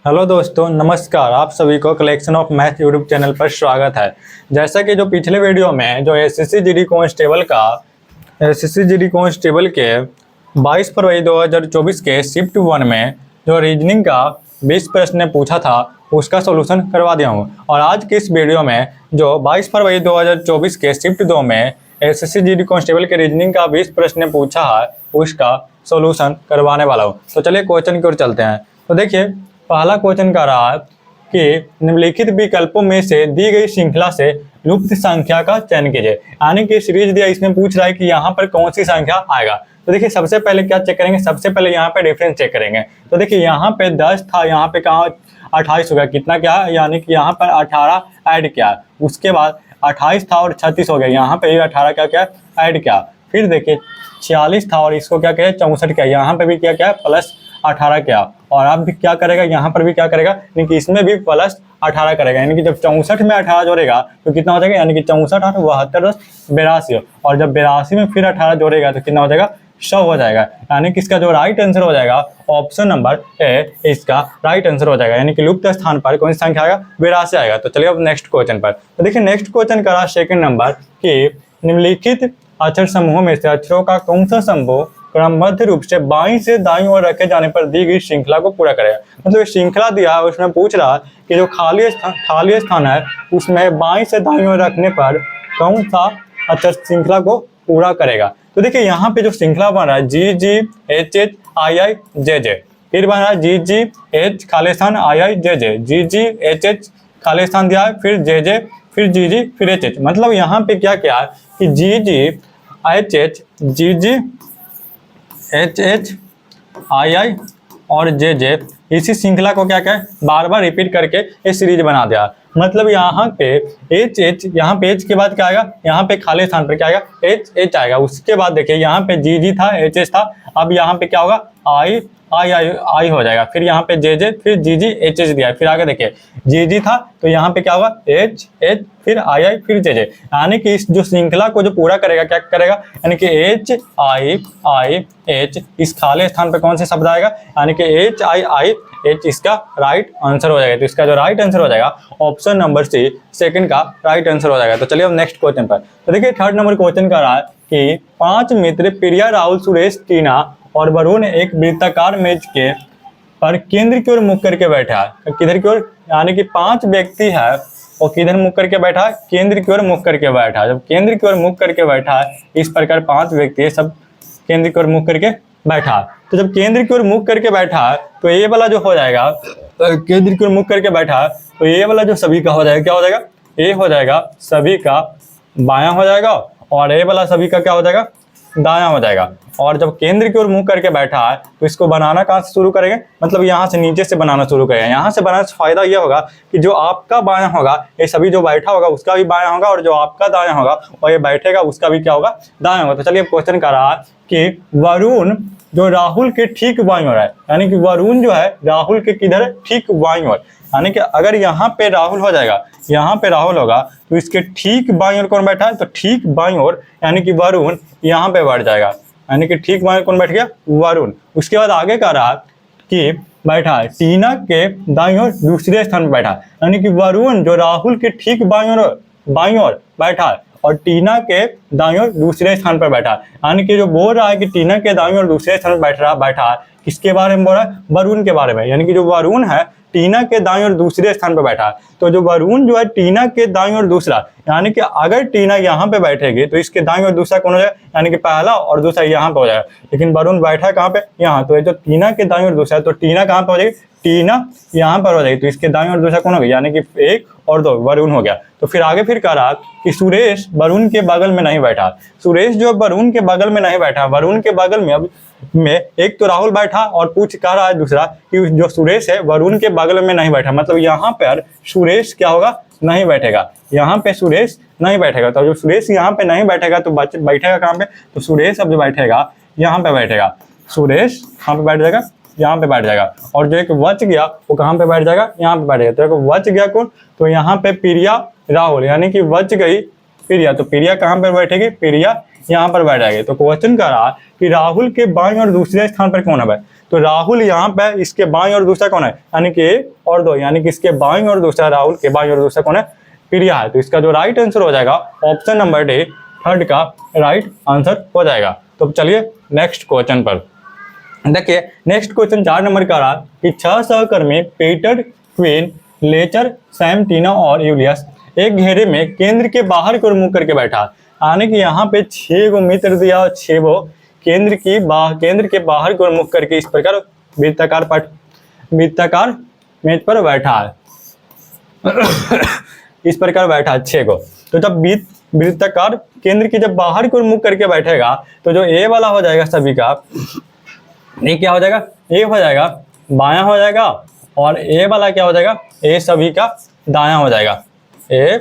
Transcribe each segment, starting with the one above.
Hello दोस्तों, नमस्कार। आप सभी को collection of math YouTube channel पर स्वागत है। जैसा कि जो पिछले वीडियो में जो एसएससी जीडी कांस्टेबल के 22 फरवरी 2024 के शिफ्ट 1 में जो रीजनिंग का 20 प्रश्न पूछा था उसका सॉल्यूशन करवा दिया हूँ। और आज की इस वीडियो में जो 22 फरवरी 2024 के शिफ्ट 2 में एसएससी जीडी कांस्टेबल के रीजनिंग का 20 प्रश्न पूछा है उसका सॉल्यूशन करवाने वाला हूँ। तो चलिए क्वेश्चन की ओर चलते हैं। तो देखिए, पहला क्वेश्चन का रहा है कि निम्नलिखित विकल्पों में से दी गई श्रृंखला से लुप्त संख्या का चयन कीजिए। यानी कि सीरीज दिया, इसमें पूछ रहा है कि यहाँ पर कौन सी संख्या आएगा। तो देखिए, सबसे पहले क्या चेक करेंगे, सबसे पहले यहाँ पे डिफरेंस चेक करेंगे। तो देखिए, यहाँ पे 10 था, यहाँ पे कहाँ 28 हो गया, कितना क्या है, यानी कि यहाँ पर 18 ऐड किया। उसके बाद 28 था और 36 हो गया, यहाँ पे 18 क्या ऐड किया। फिर देखिए 46 था और इसको क्या किया 64 किया, यहाँ पे भी क्या प्लस 18 किया। और अब भी क्या करेगा, यहाँ पर भी क्या करेगा, यानी कि इसमें भी प्लस 18 करेगा। यानी कि जब 64 में 18 जोड़ेगा तो कितना हो जाएगा, यानी कि 64 8 72 82। और जब 82 में फिर 18 जोड़ेगा तो कितना हो जाएगा, 100 हो जाएगा। यानी कि इसका जो राइट आंसर हो जाएगा ऑप्शन नंबर ए, इसका राइट आंसर हो जाएगा। यानी कि लुप्त स्थान पर कौन सी संख्या आएगा, 82 आएगा। तो चलिए अब नेक्स्ट क्वेश्चन पर। तो देखिए, नेक्स्ट क्वेश्चन का सेकंड नंबर कि निम्नलिखित अक्षर समूहों में से अक्षरों का कौन सा समूह क्रमबद्ध रूप से बाईं से दाईं ओर रखे जाने पर दी गई श्रृंखला को पूरा करेगा। मतलब श्रृंखला दिया है, उसमें पूछ रहा है कि जो खाली स्थान है उसमें बाईं से दाईं ओर रखने पर कौन सा अक्षर श्रृंखला को पूरा करेगा। तो देखिए, यहाँ पे जो श्रृंखला बन रहा है जी जी एच एच आई आई जे जे, फिर बन रहा है जी जी एच खाली स्थान आई आई जे जे, जी जी एच एच खाली स्थान दिया है, फिर जे जे, फिर जी जी, फिर एच एच। मतलब यहाँ पे क्या क्या है कि G G H H, G G H H I I और जे जे, इसी श्रृंखला को क्या बार बार रिपीट करके ये सीरीज बना दिया। मतलब यहाँ पे एच एच, यहाँ पे एच के बाद क्या आएगा, यहाँ पे खाली स्थान पर क्या आएगा, एच एच आएगा। उसके बाद देखिए, यहाँ पे जी जी था, एच एच था, अब यहाँ पे क्या होगा, आई आई आई आई हो जाएगा। फिर यहाँ पे जे जे, फिर जी जी एच एच दिया है। फिर आगे देखिए, जी जी था तो यहाँ पे क्या होगा, एच एच, फिर आई आई, फिर जे जे। यानी कि इस जो श्रृंखला को जो पूरा करेगा क्या करेगा, यानी कि एच आई आई एच, इस खाली स्थान पे कौन से शब्द आएगा, यानी कि एच आई आई एच, इसका राइट आंसर हो जाएगा। तो इसका जो राइट आंसर हो जाएगा ऑप्शन नंबर सी, सेकंड का राइट आंसर हो जाएगा। तो चलिए अब नेक्स्ट क्वेश्चन पर। तो देखिए, थर्ड नंबर क्वेश्चन का रहा है कि 5 मित्र प्रिया, राहुल, सुरेश, टीना और वरुण एक वृत्ताकार मेज के पर केंद्र की ओर मुख करके बैठा है। किधर की ओर, यानी कि 5 व्यक्ति है और किधर मुख करके बैठा है, केंद्र की ओर मुख करके बैठा है। जब केंद्र की ओर मुख करके बैठा है, इस प्रकार 5 व्यक्ति है, सब केंद्र की ओर मुख करके बैठा है। तो जब केंद्र की ओर मुख करके बैठा है तो ये वाला जो हो जाएगा, केंद्र की ओर मुख करके बैठा है तो ये वाला जो सभी का हो जाएगा, क्या हो जाएगा, ये हो जाएगा सभी का बायां हो जाएगा, और ये वाला सभी का क्या हो जाएगा, दायां हो जाएगा। और जब केंद्र की ओर मुंह करके बैठा है तो इसको बनाना कहाँ से शुरू करेंगे, मतलब यहाँ से नीचे से बनाना शुरू करेंगे। यहाँ से बनाने से फायदा यह होगा कि जो आपका बायां होगा, ये सभी जो बैठा होगा उसका भी बायां होगा, और जो आपका दायां होगा और ये बैठेगा उसका भी क्या होगा, दायां होगा। तो चलिए क्वेश्चन कर रहा है कि वरुण जो राहुल के ठीक बाईं ओर है, यानी कि वरुण जो है राहुल के किधर है, ठीक बाईं ओर। यानी कि अगर यहाँ पे राहुल हो जाएगा, यहाँ पे राहुल होगा तो इसके ठीक बाईं ओर कौन बैठा है, तो ठीक बाईं ओर यानी कि वरुण यहाँ पे बैठ जाएगा। यानी कि ठीक बाईं ओर कौन बैठ गया, वरुण। उसके बाद आगे का रहा कि बैठा है टीना के दाईं ओर दूसरे स्थान पर बैठा है, यानी कि वरुण जो राहुल के ठीक बाईं ओर बैठा है और टीना के दाईं ओर दूसरे स्थान पर बैठा है। यानी कि जो बोल रहा है कि टीना के दाईं ओर दूसरे स्थान पर बैठा है, किसके बारे में बोल रहा है, वरुण के बारे में। यानी कि जो वरुण है टीना के दाईं ओर दूसरे स्थान पर बैठा है, तो जो वरुण जो है टीना के दाईं ओर दूसरा, यानी कि अगर टीना यहाँ पे बैठेगी तो इसके दाईं ओर दूसरा कौन हो जाएगा, यानी कि पहला और दूसरा यहाँ पे हो जाएगा। लेकिन वरुण बैठा है कहाँ पे, यहाँ, तो ये जो टीना के दाईं ओर दूसरा है तो टीना कहाँ पे हो जाएगी, टीना यहाँ पर हो जाएगी। तो इसके दाईं ओर दूसरा कौन हो गया, यानी कि 1 और 2 वरुण हो गया। तो फिर आगे फिर कह रहा कि सुरेश वरुण के बगल में नहीं बैठा। सुरेश जो वरुण के बगल में नहीं बैठा, वरुण के बगल में अब में एक तो राहुल बैठा और पूछ कह रहा है दूसरा कि जो सुरेश है वरुण के बगल में नहीं बैठा। मतलब यहाँ पर सुरेश क्या होगा, नहीं बैठेगा, यहाँ पे सुरेश नहीं बैठेगा। तो जो सुरेश यहाँ पे नहीं बैठेगा तो बैठेगा कहाँ पे, तो सुरेश अब जो बैठेगा यहाँ पे बैठेगा, सुरेश कहाँ पे बैठ जाएगा, यहाँ पे बैठ जाएगा। और जो एक बच गया वो कहाँ पे बैठ जाएगा, यहाँ पे बैठ जाएगा। तो एक बच गया कौन, तो यहाँ पे प्रिया राहुल, यानी कि बच गई प्रिया, तो प्रिया कहाँ पे बैठेगी, प्रिया यहाँ पर बैठ जाएगी। तो क्वेश्चन कर रहा है कि राहुल के बाईं और दूसरे स्थान पर कौन है। तो राहुल यहाँ पे, इसके बाईं और दूसरा कौन है, यानी कि 1 और 2, यानी कि इसके बाईं और दूसरा, राहुल के बाईं और दूसरा कौन है, प्रिया है। तो इसका जो राइट आंसर हो जाएगा ऑप्शन नंबर डी, थर्ड का राइट आंसर हो जाएगा। तो चलिए नेक्स्ट क्वेश्चन पर देखिए। नेक्स्ट क्वेश्चन 4 नंबर का रहा कि 6 सहकर्मी पीटर, क्वीन, लेचर, सैम, टीना और यूलियस एक घेरे में केंद्र के बाहर को मुंह करके बैठा, यानी कि यहाँ पे 6 गो मित्र दिया और 6 गो केंद्र के बाहर को मुख करके इस प्रकार वृत्ताकार मेज पर बैठा है इस प्रकार बैठा है 6 गो। तो जब वृत्ताकार केंद्र की जब बाहर को मुख करके बैठेगा तो जो ए वाला हो जाएगा सभी का, ये क्या हो जाएगा, ए हो जाएगा बायां हो जाएगा, और ए वाला क्या हो जाएगा, ए सभी का दायां हो जाएगा, ए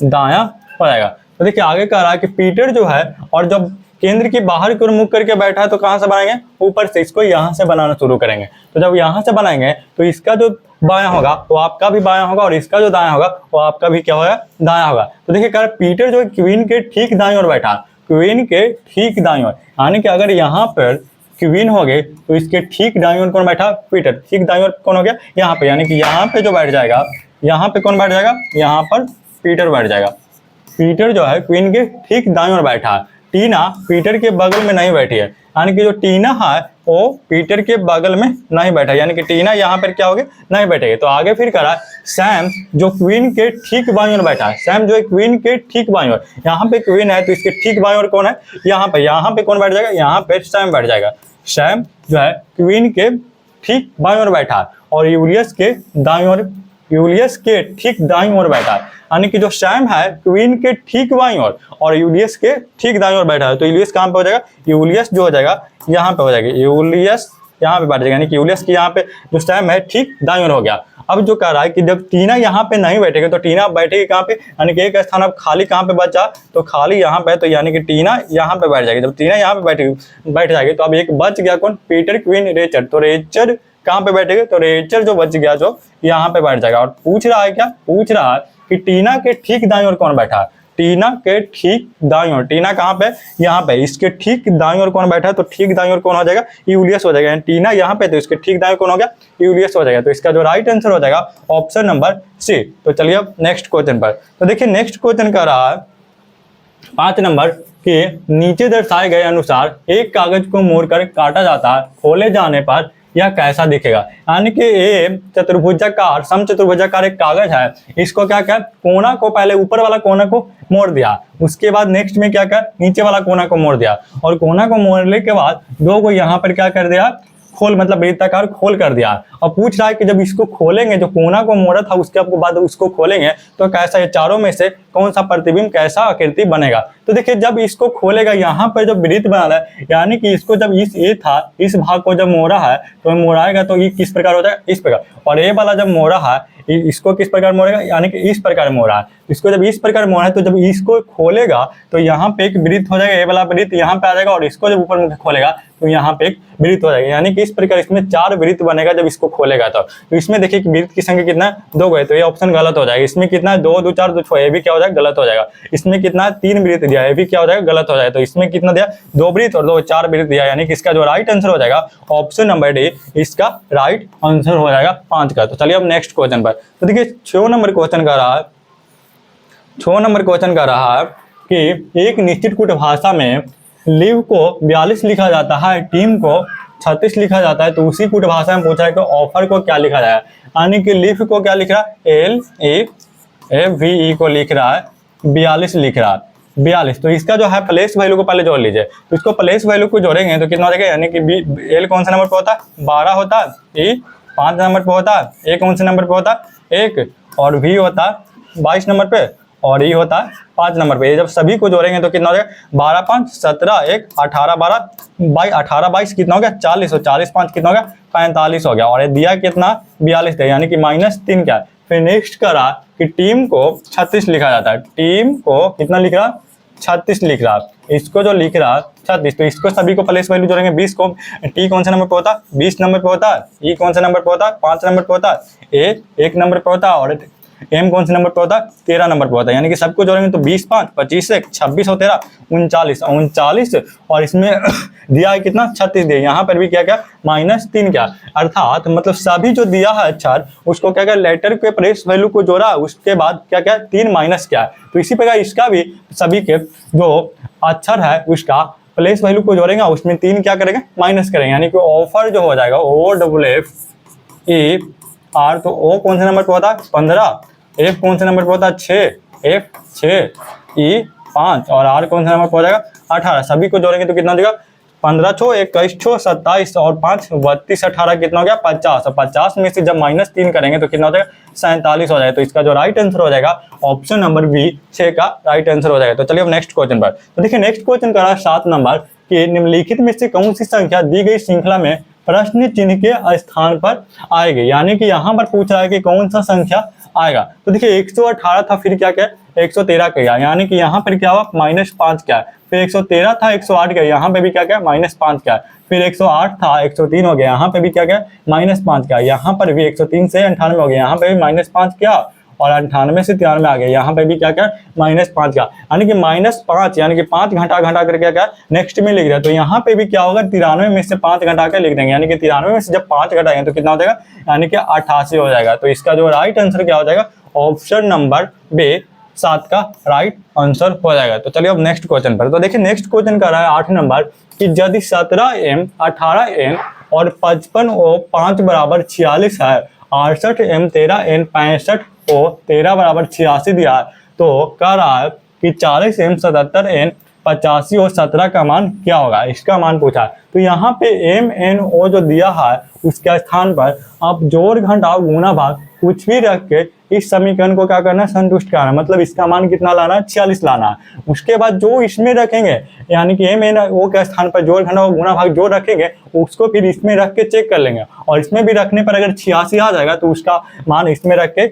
दायां हो जाएगा। तो देखिए आगे कह रहा है कि पीटर जो है और जब केंद्र की बाहर की ओर मुख करके बैठा है तो कहाँ से बनाएंगे, ऊपर से, इसको यहाँ से बनाना शुरू करेंगे। तो जब यहाँ से बनाएंगे तो इसका जो बायां होगा वो आपका भी बायां होगा, और इसका जो दायां होगा वो आपका भी क्या होगा, दायां होगा। तो देखिए कह रहा है पीटर जो क्वीन के ठीक दाईं ओर बैठा, क्वीन के ठीक दाईं ओर, यानी कि अगर यहाँ पर क्वीन हो गए तो इसके ठीक दाईं ओर कौन बैठा, पीटर, ठीक दाईं ओर कौन हो गया, यहाँ पे, यानी कि यहाँ पे जो बैठ जाएगा, यहाँ पे कौन बैठ जाएगा, यहाँ पर पीटर बैठ जाएगा। पीटर जो है क्वीन के ठीक दाईं ओर बैठा है। टीना पीटर के बगल में नहीं बैठी है, यानी कि जो टीना है वो पीटर के बगल में नहीं बैठा, यानी कि टीना यहाँ पर क्या हो गया, नहीं बैठेगी। तो आगे फिर करा सैम जो क्वीन के ठीक बाईं ओर बैठा है, सैम जो है क्वीन के ठीक बाईं ओर, यहाँ पे क्वीन है तो इसके ठीक बाईं ओर कौन है, यहाँ पे कौन बैठ जाएगा, यहाँ पे सैम बैठ जाएगा। सैम जो है क्वीन के ठीक बाईं ओर बैठा है और यूलियस के दाईं ओर, यूलियस के ठीक दाईं ओर बैठा है, यानी कि जो सैम है क्वीन के ठीक बाईं ओर और यूलियस के ठीक दाईं ओर बैठा है। तो यूलियस कहाँ पे हो जाएगा, यूलियस जो हो जाएगा यहाँ पे हो जाएगा, यूलियस यहाँ पे बैठ जाएगा, यानी कि यूलियस की यहाँ पे जो सैम है ठीक दाईं ओर हो गया। अब जो कह रहा है कि जब टीना यहाँ पे नहीं बैठेगी तो टीना बैठेगी कहाँ पे, यानी कि एक स्थान अब खाली कहाँ पे बचा, तो खाली यहाँ पे, तो यानी कि टीना यहाँ पे बैठ जाएगी। जब टीना यहाँ पे बैठ जाएगी तो अब एक बच गया कौन, पीटर, क्वीन, रेचर। तो रेचर कहाँ पे बैठेगा, तो रेचर जो बच गया जो यहाँ पे बैठ जाएगा। और पूछ रहा है क्या, पूछ रहा है कि टीना के ठीक दाईं ओर कौन बैठा है, टीना के ठीक दाईं ओर, टीना कहाँ पे, यहाँ पे, इसके ठीक दाईं ओर कौन बैठा है, तो ठीक दाईं ओर कौन हो जाएगा, यूलियस हो जाएगा। टीना यहाँ पे तो इसके ठीक दाईं ओर कौन हो गया, यूलियस हो जाएगा। तो इसका जो राइट आंसर हो जाएगा ऑप्शन नंबर सी। तो चलिए अब नेक्स्ट क्वेश्चन पर। तो देखिए नेक्स्ट क्वेश्चन कह रहा है 5 नंबर के नीचे दर्शाए गए अनुसार एक कागज को मोड़कर काटा जाता है, खोले जाने पर यह कैसा दिखेगा, यानी कि ये चतुर्भुजाकार, समचतुर्भुजाकार एक कागज है, इसको क्या क्या, कोना को पहले ऊपर वाला कोना को मोड़ दिया, उसके बाद नेक्स्ट में क्या क्या, नीचे वाला कोना को मोड़ दिया, और कोना को मोड़ने के बाद 2 को यहाँ पर क्या कर दिया, खोल, मतलब वृत्ताकार खोल कर दिया। और पूछ रहा है कि जब इसको खोलेंगे, जो कोना को मोड़ा था उसके बाद उसको खोलेंगे तो कैसा, ये चारों में से कौन सा प्रतिबिंब, कैसा आकृति बनेगा। तो देखिए जब इसको खोलेगा, यहाँ पर जब वृत्त बना रहा है, यानी कि इसको जब ये था, इस भाग को जब मोड़ा है तो मोड़ाएगा तो ये किस प्रकार हो जाएगा, इस प्रकार। और ये वाला जब मोड़ा है इसको किस प्रकार मोड़ेगा, यानी कि इस प्रकार मोड़ा है। इसको जब इस प्रकार मोड़ा है तो जब इसको खोलेगा तो यहाँ पे एक वृत्त हो जाएगा, ये वाला वृत्त यहाँ पे आ जाएगा, और इसको जब ऊपर में खोलेगा तो यहाँ पे एक वृत्त हो जाएगा, यानी कि इस प्रकार इसमें 4 वृत्त बनेगा जब इसको खोलेगा। तो इसमें देखिए कि वृत्त की संख्या कितना, 2 है, तो ये ऑप्शन गलत हो जाएगा। इसमें कितना, 2 2 4 2 6, ये भी क्या हो जाएगा, गलत हो जाएगा। इसमें कितना, 3 वृत्त दिया, ये भी क्या हो जाएगा, गलत हो जाएगा। तो इसमें कितना दिया, 2 वृत्त और 2 4 वृत्त दिया, यानी कि इसका जो राइट आंसर हो जाएगा ऑप्शन नंबर डी, इसका राइट आंसर हो जाएगा 5 का। तो चलिए अब नेक्स्ट क्वेश्चन पर। तो देखिए 6 नंबर क्वेश्चन का रहा है, 6 नंबर क्वेश्चन का रहा है कि एक निश्चित कूट भाषा में लिव को 42 लिखा जाता है, टीम को 36 लिखा जाता है, तो उसी कूट भाषा में पूछा है कि ऑफर को क्या लिखा जाए, यानी कि लिव को क्या लिख रहा है, LEAVE को लिख रहा है 42 लिख रहा है, 42। तो इसका जो है प्लेस वैल्यू को पहले जोड़ लीजिए, तो इसको प्लेस वैल्यू को जोड़ेंगे तो कितना हो जाएगा, यानी कि एल कौन सा नंबर पे होता है, 12 होता है, E 5 नंबर पे होता है, ए कौन से नंबर पे होता है, 1, और V होता है 22 नंबर पे, और E होता है 5 नंबर पे। जब सभी को जोड़ेंगे तो कितना हो जाएगा, 12 5 17 1 18 12 18 22 कितना हो गया, 40, और 40 5 कितना हो गया, 45 हो गया, और ये दिया कितना, 42 दिया, यानी कि -3 क्या है। फिर नेक्स्ट करा कि टीम को 36 लिखा जाता है, टीम को कितना लिख रहा, 36 लिख रहा, इसको जो लिख रहा 36, तो इसको सभी को प्लेस वैल्यू जोड़ेंगे, 20 को, टी कौन से नंबर पे होता है, 20 नंबर पे होता है, ई कौन से नंबर पे होता है, 5 नंबर पे होता है, ए 1 नंबर पे होता है, और एम कौन से नंबर पे होता है, 13 नंबर पे होता है। यानी कि सबको जोड़ेंगे तो 20 5 25 1 26 और 13 39 और इसमें दिया है कितना 36 दिया। यहाँ पर भी क्या क्या -3 क्या, अर्थात मतलब सभी जो दिया है अक्षर उसको क्या क्या लेटर के प्लेस वैल्यू को जोड़ा, उसके बाद क्या क्या 3 माइनस क्या है। तो इसी प्रकार इसका भी सभी के जो अक्षर है उसका प्लेस वैल्यू को जोड़ेंगे, उसमें 3 क्या करेंगे माइनस करेंगे। यानी कि ऑफर जो हो जाएगा OFFER, तो O कौन से नंबर पे होता है 15, F कौन से नंबर पे होता है 6, F 6, E 5 और R कौन सा नंबर पे हो जाएगा 18। सभी को जोड़ेंगे तो कितना हो जाएगा 15 छो 21 छो 27 और 5 32 18 कितना हो गया 50 और 50 में से जब -3 करेंगे तो कितना हो जाएगा 47 हो जाएगा। तो इसका जो राइट आंसर हो जाएगा ऑप्शन नंबर बी 6 का राइट आंसर हो जाएगा। तो चलिए अब नेक्स्ट क्वेश्चन पर। तो देखिए नेक्स्ट क्वेश्चन का 7 नंबर कि निम्नलिखित में से कौन सी संख्या दी गई श्रृंखला में प्रश्न चिन्ह के स्थान पर आएगी। यानी कि यहाँ पर पूछ रहा है कि कौन सा संख्या आएगा। तो देखिए 118 था, फिर क्या क्या 113 किया, यानी कि यहाँ पर क्या हुआ -5 क्या है, फिर 113 था 108 गया, यहाँ पे भी क्या क्या -5 क्या है, फिर 108 था 103 हो गया, यहाँ पे भी क्या क्या -5 क्या, यहाँ पर भी 103 से 98 हो गया, यहाँ पे भी -5 क्या और 98 से 93 आ गया, यहाँ पे भी क्या क्या -5 क्या, यानी कि -5 यानी कि 5 घटा करके क्या क्या नेक्स्ट में लिख रहा है। तो यहाँ पे भी क्या होगा 93 में से 5 घटा कर लिख देंगे, यानी कि 93 में से जब 5 घटाएंगे तो कितना हो जाएगा, यानी कि 88 हो जाएगा। तो इसका जो राइट आंसर क्या हो जाएगा ऑप्शन नंबर बी 7 का राइट आंसर हो जाएगा। तो चलिए अब नेक्स्ट क्वेश्चन पर। तो देखिए नेक्स्ट क्वेश्चन कर रहा है 8 नंबर कि यदि 17m 18n और 55o 5 बराबर 46 है, 68m 13n 65o 13 बराबर 86 दिया है, तो कह रहा है कि 40m 77n 85 और 17 का मान क्या होगा, इसका मान पूछा है। तो यहाँ पे m n o जो दिया है उसके स्थान पर आप जोड़ घटाव गुना भाग कुछ भी रख के इस समीकरण को क्या करना है संतुष्ट करना, मतलब इसका मान कितना लाना है 46 लाना है। उसके बाद जो इसमें रखेंगे यानी कि m n o के स्थान पर जोड़ घटाव गुना भाग जो रखेंगे उसको फिर इसमें रख के चेक कर लेंगे, और इसमें भी रखने पर अगर 86 आ जाएगा तो उसका मान इसमें रख के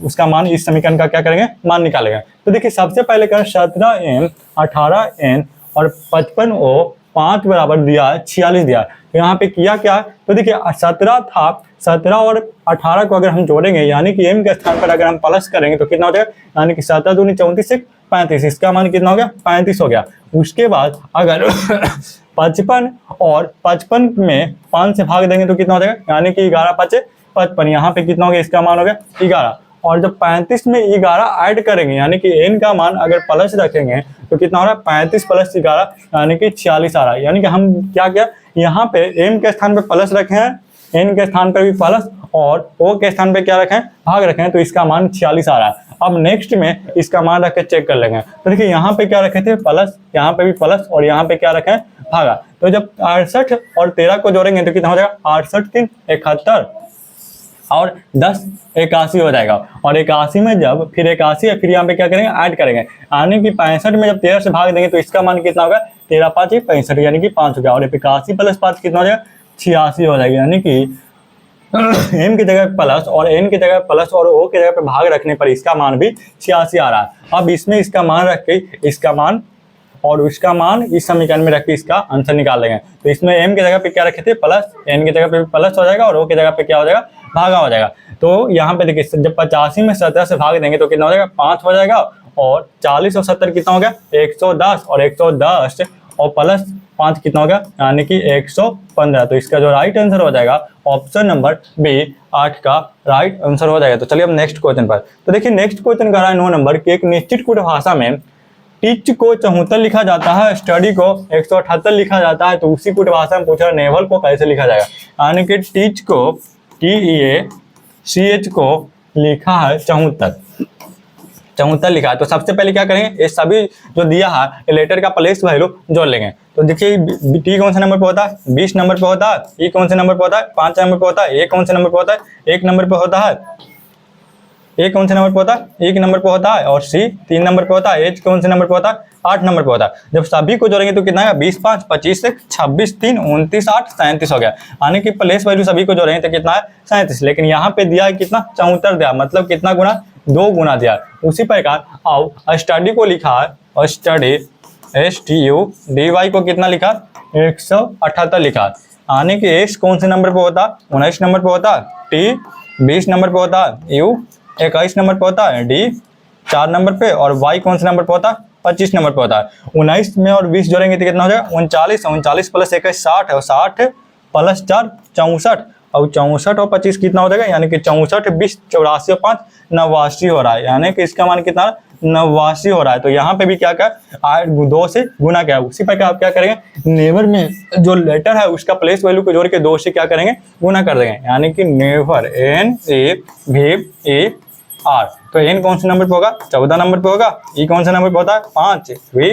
उसका मान इस समीकरण का क्या करेंगे मान निकालेंगे। तो देखिए सबसे पहले करें 17m 18n और 55o 5 बराबर दिया है 46 दिया है। तो यहाँ पे किया क्या है, तो देखिए 17 था, 17 और 18 को अगर हम जोड़ेंगे यानी कि m के स्थान पर अगर हम प्लस करेंगे तो कितना हो जाएगा, यानी कि 17 दूनी 34 से 35, इसका मान कितना हो गया 35 हो गया। उसके बाद अगर 55 और 55 में 5 से भाग देंगे तो कितना हो जाएगा, यानी कि 11 5 55, यहाँ पे कितना हो गया इसका मान हो गया 11, और जब 35 में 11 ऐड करेंगे यानी कि n का मान अगर प्लस रखेंगे तो कितना हो रहा है 35 + 11 यानी कि 46 आ रहा है। यानी कि हम क्या किया यहाँ पे m के स्थान पे प्लस रखे हैं, n के स्थान पर भी प्लस और o के स्थान पे क्या रखे हैं भाग रखे हैं, तो इसका मान 46 आ रहा है। अब नेक्स्ट में इसका मान रख के चेक कर लेंगे। तो देखिए यहाँ पे क्या रखे थे प्लस, यहाँ पे भी प्लस और यहाँ पे क्या रखे हैं भागा। तो जब 68 और 13 को जोड़ेंगे तो कितना हो जाएगा 68 3 71 और 10 81 हो जाएगा, और 81 में जब फिर 81 है फिर यहाँ पे क्या करेंगे ऐड करेंगे, यानी कि 65 में जब 13 से भाग देंगे तो इसका मान कितना होगा 13 5 65 यानी कि 5 हो गया, और 81 + 5 कितना हो जाएगा 86 हो जाएगा। यानी कि m की जगह प्लस और n की जगह प्लस और o की जगह पे भाग रखने पर इसका मान भी 86 आ रहा है। अब इसमें इसका मान रख के इसका मान और उसका मान इस समीकरण में रख के इसका आंसर निकाल लेंगे। तो इसमें m की जगह पे क्या रखे थे प्लस, n की जगह पे प्लस हो जाएगा और o की जगह पे क्या हो जाएगा भागा हो जाएगा। तो यहाँ पे देखिए जब 85 में 17 से भाग देंगे तो कितना हो जाएगा 5 हो जाएगा, और 40 और 70 कितना हो गया 110, और 110 और प्लस 5 कितना हो गया यानी कि 115। तो इसका जो राइट आंसर हो जाएगा ऑप्शन नंबर बी 8 का राइट आंसर हो जाएगा। तो चलिए अब नेक्स्ट क्वेश्चन पर। तो देखिए नेक्स्ट क्वेश्चन कर रहा है 9 नंबर की एक निश्चित कूट भाषा में टीच को 74 लिखा जाता है, स्टडी को 178 लिखा जाता है, तो उसी कूट भाषा में पूछ रहा है नेवल को कैसे लिखा जाएगा। यानी कि टीच को TEACH को लिखा है 74 लिखा है। तो सबसे पहले क्या करेंगे ये सभी जो दिया है लेटर का प्लेस वैल्यू जोड़ लेंगे। तो देखिए टी कौन से नंबर पे होता है 20 नंबर पे होता है, ई कौन से नंबर पे होता है 5 नंबर पे होता है, ए कौन से नंबर पे होता है 1 नंबर पे होता है, ए कौन से नंबर पे होता है 1 नंबर पे होता है, और सी 3 नंबर पे होता है, एच कौन से नंबर पे होता है 8 नंबर पे होता है। जब सभी को जोड़ेंगे तो कितना है 20 5 25 26 3 29 8 37 हो गया, यानी कि प्लेस वैल्यू सभी को जोड़ेंगे तो कितना है 37। लेकिन यहाँ पे दिया है कितना 74 दिया, मतलब कितना गुना 2 गुना दिया। उसी प्रकार आओ स्टडी को लिखा है और स्टडी STUDY को कितना लिखा 178 लिखा, यानी कि एस कौन से नंबर पे होता 19 नंबर पे होता, टी 20 नंबर पे होता, यू 21 नंबर पे होता है, डी 4 नंबर पे, और वाई कौन से नंबर पे होता है, 25 नंबर पे होता है। 19 में और 20 जोड़ेंगे तो कितना हो जाएगा, 39, 39 प्लस 21 60 है, और 60 प्लस 4 64, और 64 और 25 कितना हो जाएगा, यानी कि 64 20 84 और 5 89 हो रहा है, यानी कि इसका मान कितना 89 हो रहा है। तो यहाँ पे भी क्या क्या 2 से गुना क्या है, उसी प्रकार आप क्या करेंगे, नेबर में जो लेटर है उसका प्लेस वैल्यू को जोड़ के 2 से क्या करेंगे, गुना कर देंगे, यानी कि नेवर NAVER। तो एन कौन से नंबर पे होगा, 14 नंबर पे होगा, ई कौन से नंबर पे होता है 5, वी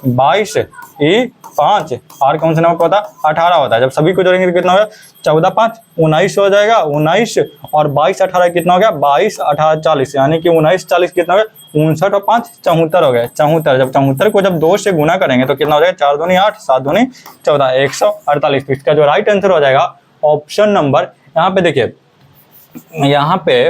22, ई 5, आर कौन से नंबर पे होता है 18 होता है। जब सभी को जोड़ेंगे तो कितना होगा, 14 5 19 हो जाएगा, 19 और 22 18 कितना हो गया, 22 18 40, यानी कि 19 40 कितना हो गया, 59 और 5 74 हो गया, 74। जब 74 को जब 2 से गुना करेंगे तो कितना हो जाएगा, 4 दूनी 8 7 दूनी 14 148। तो इसका जो राइट आंसर हो जाएगा ऑप्शन नंबर, यहाँ पे देखिए, यहाँ पे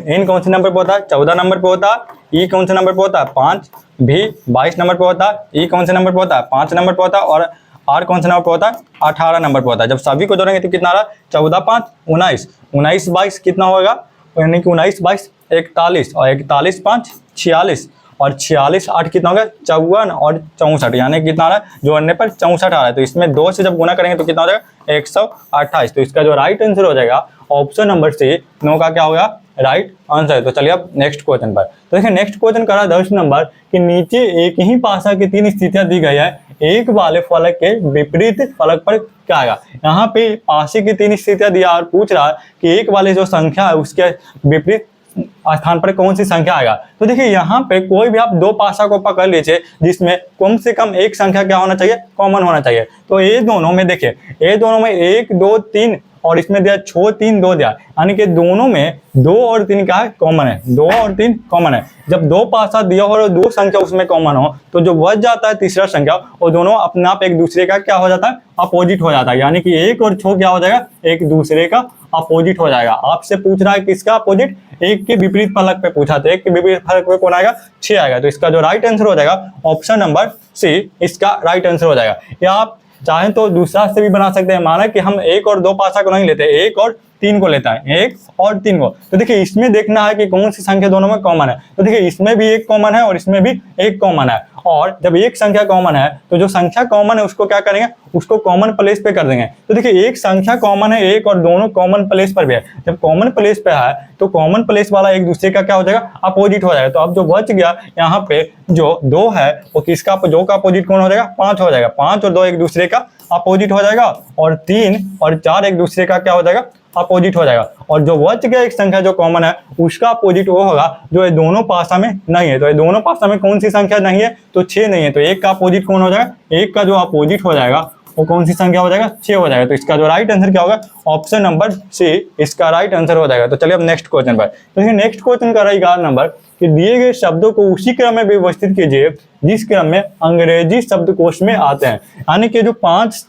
एन कौन से नंबर पे होता है, 14 नंबर पे होता है, ई कौन से नंबर पे होता है 5, भी 22 नंबर पे होता है, ई कौन से नंबर पे होता है 5 नंबर पे होता है, और आर कौन से नंबर पे होता है 18 नंबर पे होता है। जब सभी को जोड़ेंगे तो कितना आ रहा है, 14 5 19, 19 22 कितना होगा, यानी कि 19 22 41, और 41 5 46, और 46 8 कितना होगा, 54 और 64, यानी कितना आ रहा है, जोड़ने पर 64 आ रहा है। तो इसमें 2 से जब गुना करेंगे तो कितना हो जाएगा, 128। तो इसका जो राइट आंसर हो जाएगा ऑप्शन नंबर सी, 9 का क्या होगा, राइट आंसर। तो चलिए अब नेक्स्ट क्वेश्चन पर। तो देखिए नेक्स्ट क्वेश्चन करा 10 नंबर कि नीचे एक ही पासा की 3 स्थितियां दी गई है, एक वाले फलक के विपरीत फलक पर क्या आएगा। यहाँ पे पासे की 3 स्थितियां दिया और पूछ रहा है कि एक वाले जो संख्या है उसके विपरीत स्थान पर कौन सी संख्या आएगा। तो देखिए यहाँ पे कोई भी आप 2 पासा को पकड़ लीजिए जिसमें कम से कम एक संख्या क्या होना चाहिए, कॉमन होना चाहिए। तो ये दोनों में देखिए, ये दोनों में 1 2 3 और इसमें दिया 6 3 2 दिया, यानी कि दोनों में 2 और 3 क्या है, कॉमन है, 2 और 3 कॉमन है। जब 2 पासा दिया हो और 2 संख्या उसमें कॉमन हो तो जो बच जाता है तीसरा संख्या, वो दोनों अपने आप एक दूसरे का क्या हो जाता है, अपोजिट हो जाता है, यानी कि 1 और 6 क्या हो जाएगा, एक दूसरे का अपोजिट हो जाएगा। आपसे पूछ रहा है किसका अपोजिट, एक के विपरीत फलक पे पूछा, तो एक के विपरीत फलक पे कौन आएगा, 6 आएगा। तो इसका जो राइट आंसर हो जाएगा ऑप्शन नंबर सी, इसका राइट आंसर हो जाएगा। या आप चाहें तो दूसरा से भी बना सकते हैं, माना कि हम 1 और 2 पासा को नहीं लेते, 1 और 3 को लेता है, 1 और 3 को। तो देखिए इसमें देखना है कि कौन सी संख्या दोनों में कॉमन है। तो देखिए इसमें भी एक कॉमन है और इसमें भी एक कॉमन है, और जब एक संख्या कॉमन है तो जो संख्या कॉमन है उसको क्या करेंगे, उसको कॉमन प्लेस पे कर देंगे। तो देखिए एक संख्या कॉमन है एक, और दोनों कॉमन प्लेस पर भी है। जब कॉमन प्लेस पे है तो कॉमन प्लेस वाला एक दूसरे का क्या हो जाएगा, अपोजिट हो जाएगा। तो अब जो बच गया यहाँ पे जो 2 है वो किसका, 2 का अपोजिट कौन हो जाएगा, 5 हो जाएगा। 5 और 2 एक दूसरे का अपोजिट हो जाएगा, और 3 और 4 एक दूसरे का क्या हो जाएगा, अपोजिट हो जाएगा। और जो बच गया एक संख्या जो कॉमन है उसका अपोजिट वो होगा जो ये दोनों पासा में नहीं है। तो ये दोनों पासा में कौन सी संख्या नहीं है, तो 6 नहीं है। तो 1 का अपोजिट कौन हो जाएगा, 1 का जो अपोजिट हो जाएगा वो कौन सी संख्या हो जाएगा, 6 हो जाएगा। तो इसका जो राइट आंसर क्या होगा, ऑप्शन नंबर सी, इसका राइट आंसर हो जाएगा। तो चलिए अब नेक्स्ट क्वेश्चन पर। तो नेक्स्ट क्वेश्चन का 11 नंबर कि दिए गए शब्दों को उसी क्रम में व्यवस्थित कीजिए जिस क्रम में अंग्रेजी शब्दकोश में आते हैं। यानी कि जो 5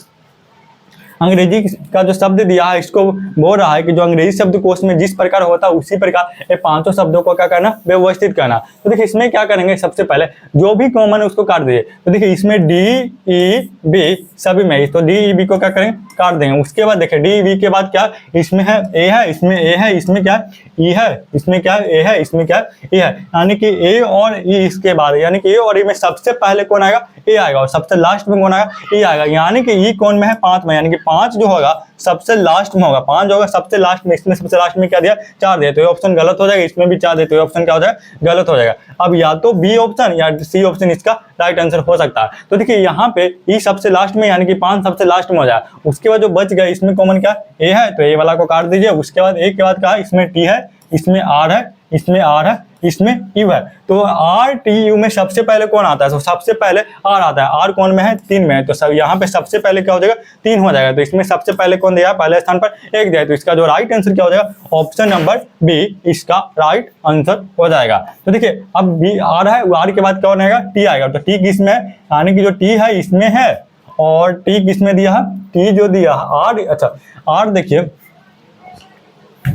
अंग्रेजी का जो शब्द दिया है इसको बोल रहा है कि जो अंग्रेजी शब्दकोश में जिस प्रकार होता है उसी प्रकार ये 5 शब्दों को क्या करना, व्यवस्थित करना। तो देखिए इसमें क्या करेंगे, सबसे पहले जो भी कॉमन है उसको काट दीजिए। तो देखिए इसमें डी ई बी सभी में, तो डी ई बी को क्या करेंगे, काट देंगे। उसके बाद देखिए डी ई बी के बाद क्या, इसमें है ए है, इसमें ए है, इसमें क्या है ई है, इसमें क्या है ए है, इसमें क्या है ई है, यानी कि ए और ई इसके बाद, यानी कि ए और ई में सबसे पहले कौन आएगा, ए आएगा, और सबसे लास्ट में कौन आएगा, ई आएगा। यानी कि ई कौन में है, 5 में, यानी कि 5 जो होगा सबसे लास्ट में होगा, 5 जो होगा सबसे लास्ट में। इसमें सबसे लास्ट में क्या दिया, 4 दिया, तो ये ऑप्शन गलत हो जाएगा। इसमें भी 4 दिया तो ये ऑप्शन क्या हो जाएगा, गलत हो जाएगा। अब या तो बी ऑप्शन या सी ऑप्शन इसका राइट आंसर हो सकता है। तो देखिए यहाँ पे ई सबसे लास्ट में, यानी कि 5 सबसे लास्ट में हो जाए। उसके बाद जो बच गया इसमें कॉमन क्या, ए है, तो ए वाला को काट दीजिए। उसके बाद ए के बाद क्या, इसमें टी है, इसमें आर है, इसमें आर है, इसमें यू है। तो आर टी यू में सबसे पहले कौन आता है, तो सबसे पहले आर आता है। आर कौन में है, 3 में है, तो सब यहाँ पे सबसे पहले क्या हो जाएगा, 3 हो जाएगा। तो इसमें सबसे पहले कौन दिया है, पहले स्थान पर 1 दिया है। तो इसका जो राइट आंसर क्या हो जाएगा, ऑप्शन नंबर बी, इसका राइट आंसर हो जाएगा। तो देखिए अब बी आर है, आर के बाद कौन आएगा, टी आएगा। तो टी किसमें है, यानी कि जो टी है इसमें है, और टी किसमें दिया है, टी जो दिया आर, अच्छा आर देखिए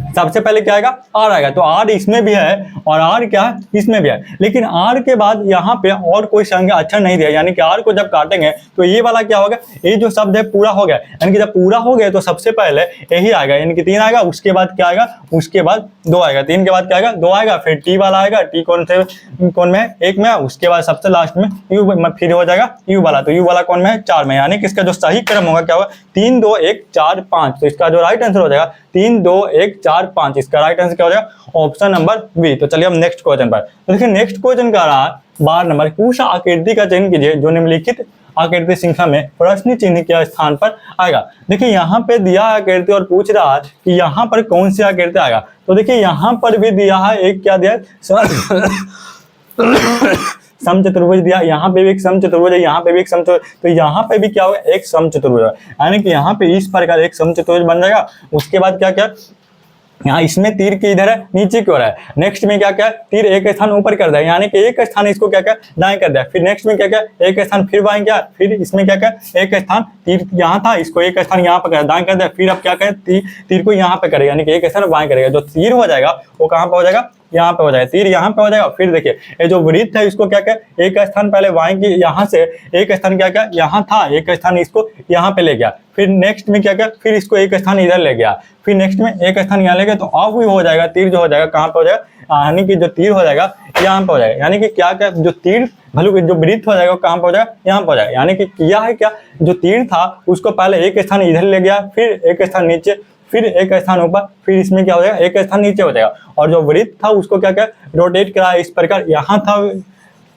सबसे पहले क्या आएगा, आर आएगा। तो आर इसमें भी है और आर क्या है, इसमें भी है, लेकिन आर के बाद यहाँ पे और कोई संख्या अक्षर नहीं दिया, यानी कि आर को जब काटेंगे तो ये वाला क्या होगा, ये जो शब्द है पूरा हो गया, यानी कि जब पूरा हो गया तो सबसे पहले यही आएगा, यानी कि 3 आएगा, उसके बाद क्या आएगा, उसके बाद 2 आएगा, 3 के बाद क्या आएगा, 2 आएगा, फिर टी वाला आएगा, टी कौन में है, 1 में है, उसके बाद सबसे लास्ट में यू फिर हो जाएगा यू वाला, तो यू वाला कौन में है, 4 में, यानी कि इसका जो सही क्रम होगा क्या होगा, 3 2 1 4 5। तो इसका जो राइट आंसर हो जाएगा 3 2 1 4 5, इसका राइट आंसर क्या हो जाएगा, ऑप्शन नंबर बी। तो चलिए हम नेक्स्ट क्वेश्चन पर, तो देखिए नेक्स्ट क्वेश्चन का रहा 12 नंबर, पूछा आकृति का चयन कीजिए जो निम्नलिखित आकृति श्रृंखला में प्रश्न चिन्ह के स्थान पर आएगा। देखिए यहाँ पे दिया आकृति और पूछ रहा है कि यहाँ पर कौन सी आकृति आएगा। तो देखिए यहाँ पर भी दिया है एक, क्या दिया है, समचतुर्भुज दिया, यहाँ पे भी एक समचतुर्भुज है, यहाँ पे भी एक समचतुर्भुज, तो यहाँ पे भी क्या होगा, एक समचतुर्भुज है, यानी कि यहाँ पे इस प्रकार एक समचतुर्भुज बन जाएगा। उसके बाद क्या क्या, यहाँ इसमें तीर की इधर है, नीचे की ओर है, नेक्स्ट में क्या क्या, तीर एक स्थान ऊपर कर दिया, यानी कि एक स्थान इसको क्या क्या दाएं कर दिया, फिर नेक्स्ट में क्या क्या एक स्थान फिर बाएं किया, फिर इसमें क्या क्या एक स्थान, तीर यहाँ था इसको एक स्थान यहाँ पर दाएं कर दिया, फिर अब क्या करें, तीर को यहाँ पे करेगा, यानी कि एक स्थान बाएं करेगा, जो तीर हो जाएगा वो कहाँ पे हो जाएगा, यहाँ पे हो जाएगा, तीर यहाँ पे हो जाएगा। फिर देखिए ये जो वृत्त है इसको क्या क्या, एक स्थान पहले बाएं की, यहाँ से एक स्थान क्या क्या यहाँ था, एक स्थान इसको यहाँ पे ले गया, फिर नेक्स्ट में क्या क्या, फिर इसको एक स्थान इधर ले गया, फिर नेक्स्ट में एक स्थान यहाँ ले गया, तो अब भी हो जाएगा तीर जो हो जाएगा कहाँ पे हो जाएगा, यानी कि जो तीर हो जाएगा यहाँ पे हो जाएगा, यानी कि क्या क्या जो तीर भले जो वृत्त हो जाएगा कहाँ पे हो जाएगा, यहाँ पे हो जाएगा, यानी कि किया है क्या, जो तीर था उसको पहले एक स्थान इधर ले गया, फिर एक स्थान नीचे, फिर एक स्थान ऊपर, फिर इसमें क्या हो जाएगा, एक स्थान नीचे हो जाएगा, और जो वृत्त था उसको क्या क्या रोटेट करा इस प्रकार, यहाँ था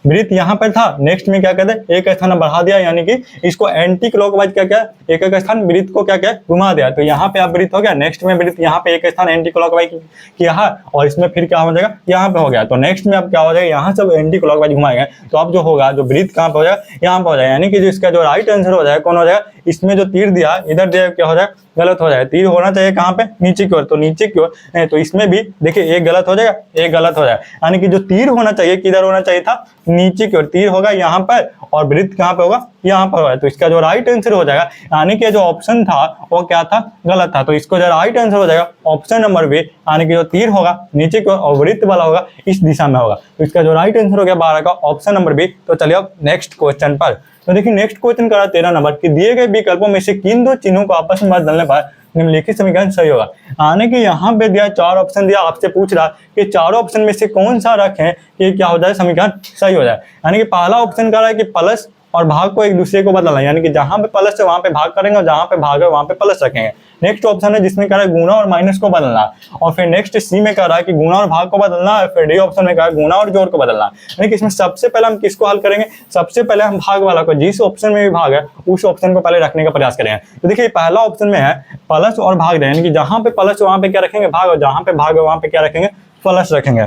वृत्त यहाँ पर था, नेक्स्ट में क्या कहते हैं एक स्थान बढ़ा दिया, यानी कि इसको एंटी क्लॉकवाइज क्या क्या एक एक स्थान वृत्त को क्या क्या घुमा दिया, तो यहाँ पे अब वृत्त हो गया, नेक्स्ट में वृत्त यहाँ पे एक स्थान एंटी क्लॉकवाइज किया है, और इसमें फिर क्या हो जाएगा यहाँ पे हो गया, तो नेक्स्ट में अब क्या हो जाएगा, यहाँ से एंटी क्लॉकवाइज घुमाएगा, तो अब जो होगा जो वृत्त कहाँ पे हो जाएगा, यहाँ पे हो जाएगा, यानी कि जो इसका जो राइट आंसर हो जाएगा कौन हो जाएगा, इसमें जो तीर दिया इधर दिया क्या हो जाएगा, गलत हो जाएगा, तीर होना चाहिए कहाँ पे, नीचे की ओर, तो नीचे की ओर, तो इसमें भी देखिए एक गलत हो जाएगा, एक गलत हो जाएगा, यानी कि जो तीर होना चाहिए किधर होना चाहिए था, नीचे की ओर, तीर होगा यहाँ पर और वृत्त कहाँ पे होगा, यहाँ पर होगा, तो इसका जो राइट आंसर हो जाएगा, यानी कि जो ऑप्शन था वो क्या था, गलत था, तो इसको जो राइट आंसर हो जाएगा ऑप्शन नंबर बी, यानी कि जो तीर होगा नीचे की ओर और वृत्त वाला होगा इस दिशा में होगा, तो इसका जो राइट आंसर हो गया 12 का ऑप्शन नंबर बी। तो चलिए अब नेक्स्ट क्वेश्चन पर, तो देखिए नेक्स्ट क्वेश्चन करा 13 नंबर कि दिए गए विकल्पों में से किन दो चिन्हों को आपस में बदलने पर निम्नलिखित समीकरण सही होगा। यानी कि यहाँ पे दिया 4 ऑप्शन दिया, आपसे पूछ रहा कि चारों ऑप्शन में से कौन सा रखें कि क्या हो जाए समीकरण सही हो जाए। यानी कि पहला ऑप्शन कह रहा है कि प्लस और भाग को एक दूसरे को बदलना, यानी कि जहां पे प्लस है वहां पे भाग करेंगे और जहां पे भाग है वहां पे प्लस रखेंगे। नेक्स्ट ऑप्शन है जिसमें कह रहा है गुणा और माइनस को बदलना, और फिर नेक्स्ट सी में कह रहा है कि गुणा और भाग को बदलना है, फिर डी ऑप्शन में कह रहा है गुणा और जोड़ को बदलना। यानी कि इसमें सबसे पहले हम किसको हल करेंगे, सबसे पहले हम भाग वाला को, जिस ऑप्शन में भी भाग है उस ऑप्शन को पहले रखने का प्रयास करेंगे। तो देखिए पहला ऑप्शन में है प्लस और भाग, यानी कि जहां पे प्लस वहां पे क्या रखेंगे भाग, और जहां पे भाग है वहां पे क्या रखेंगे प्लस रखेंगे।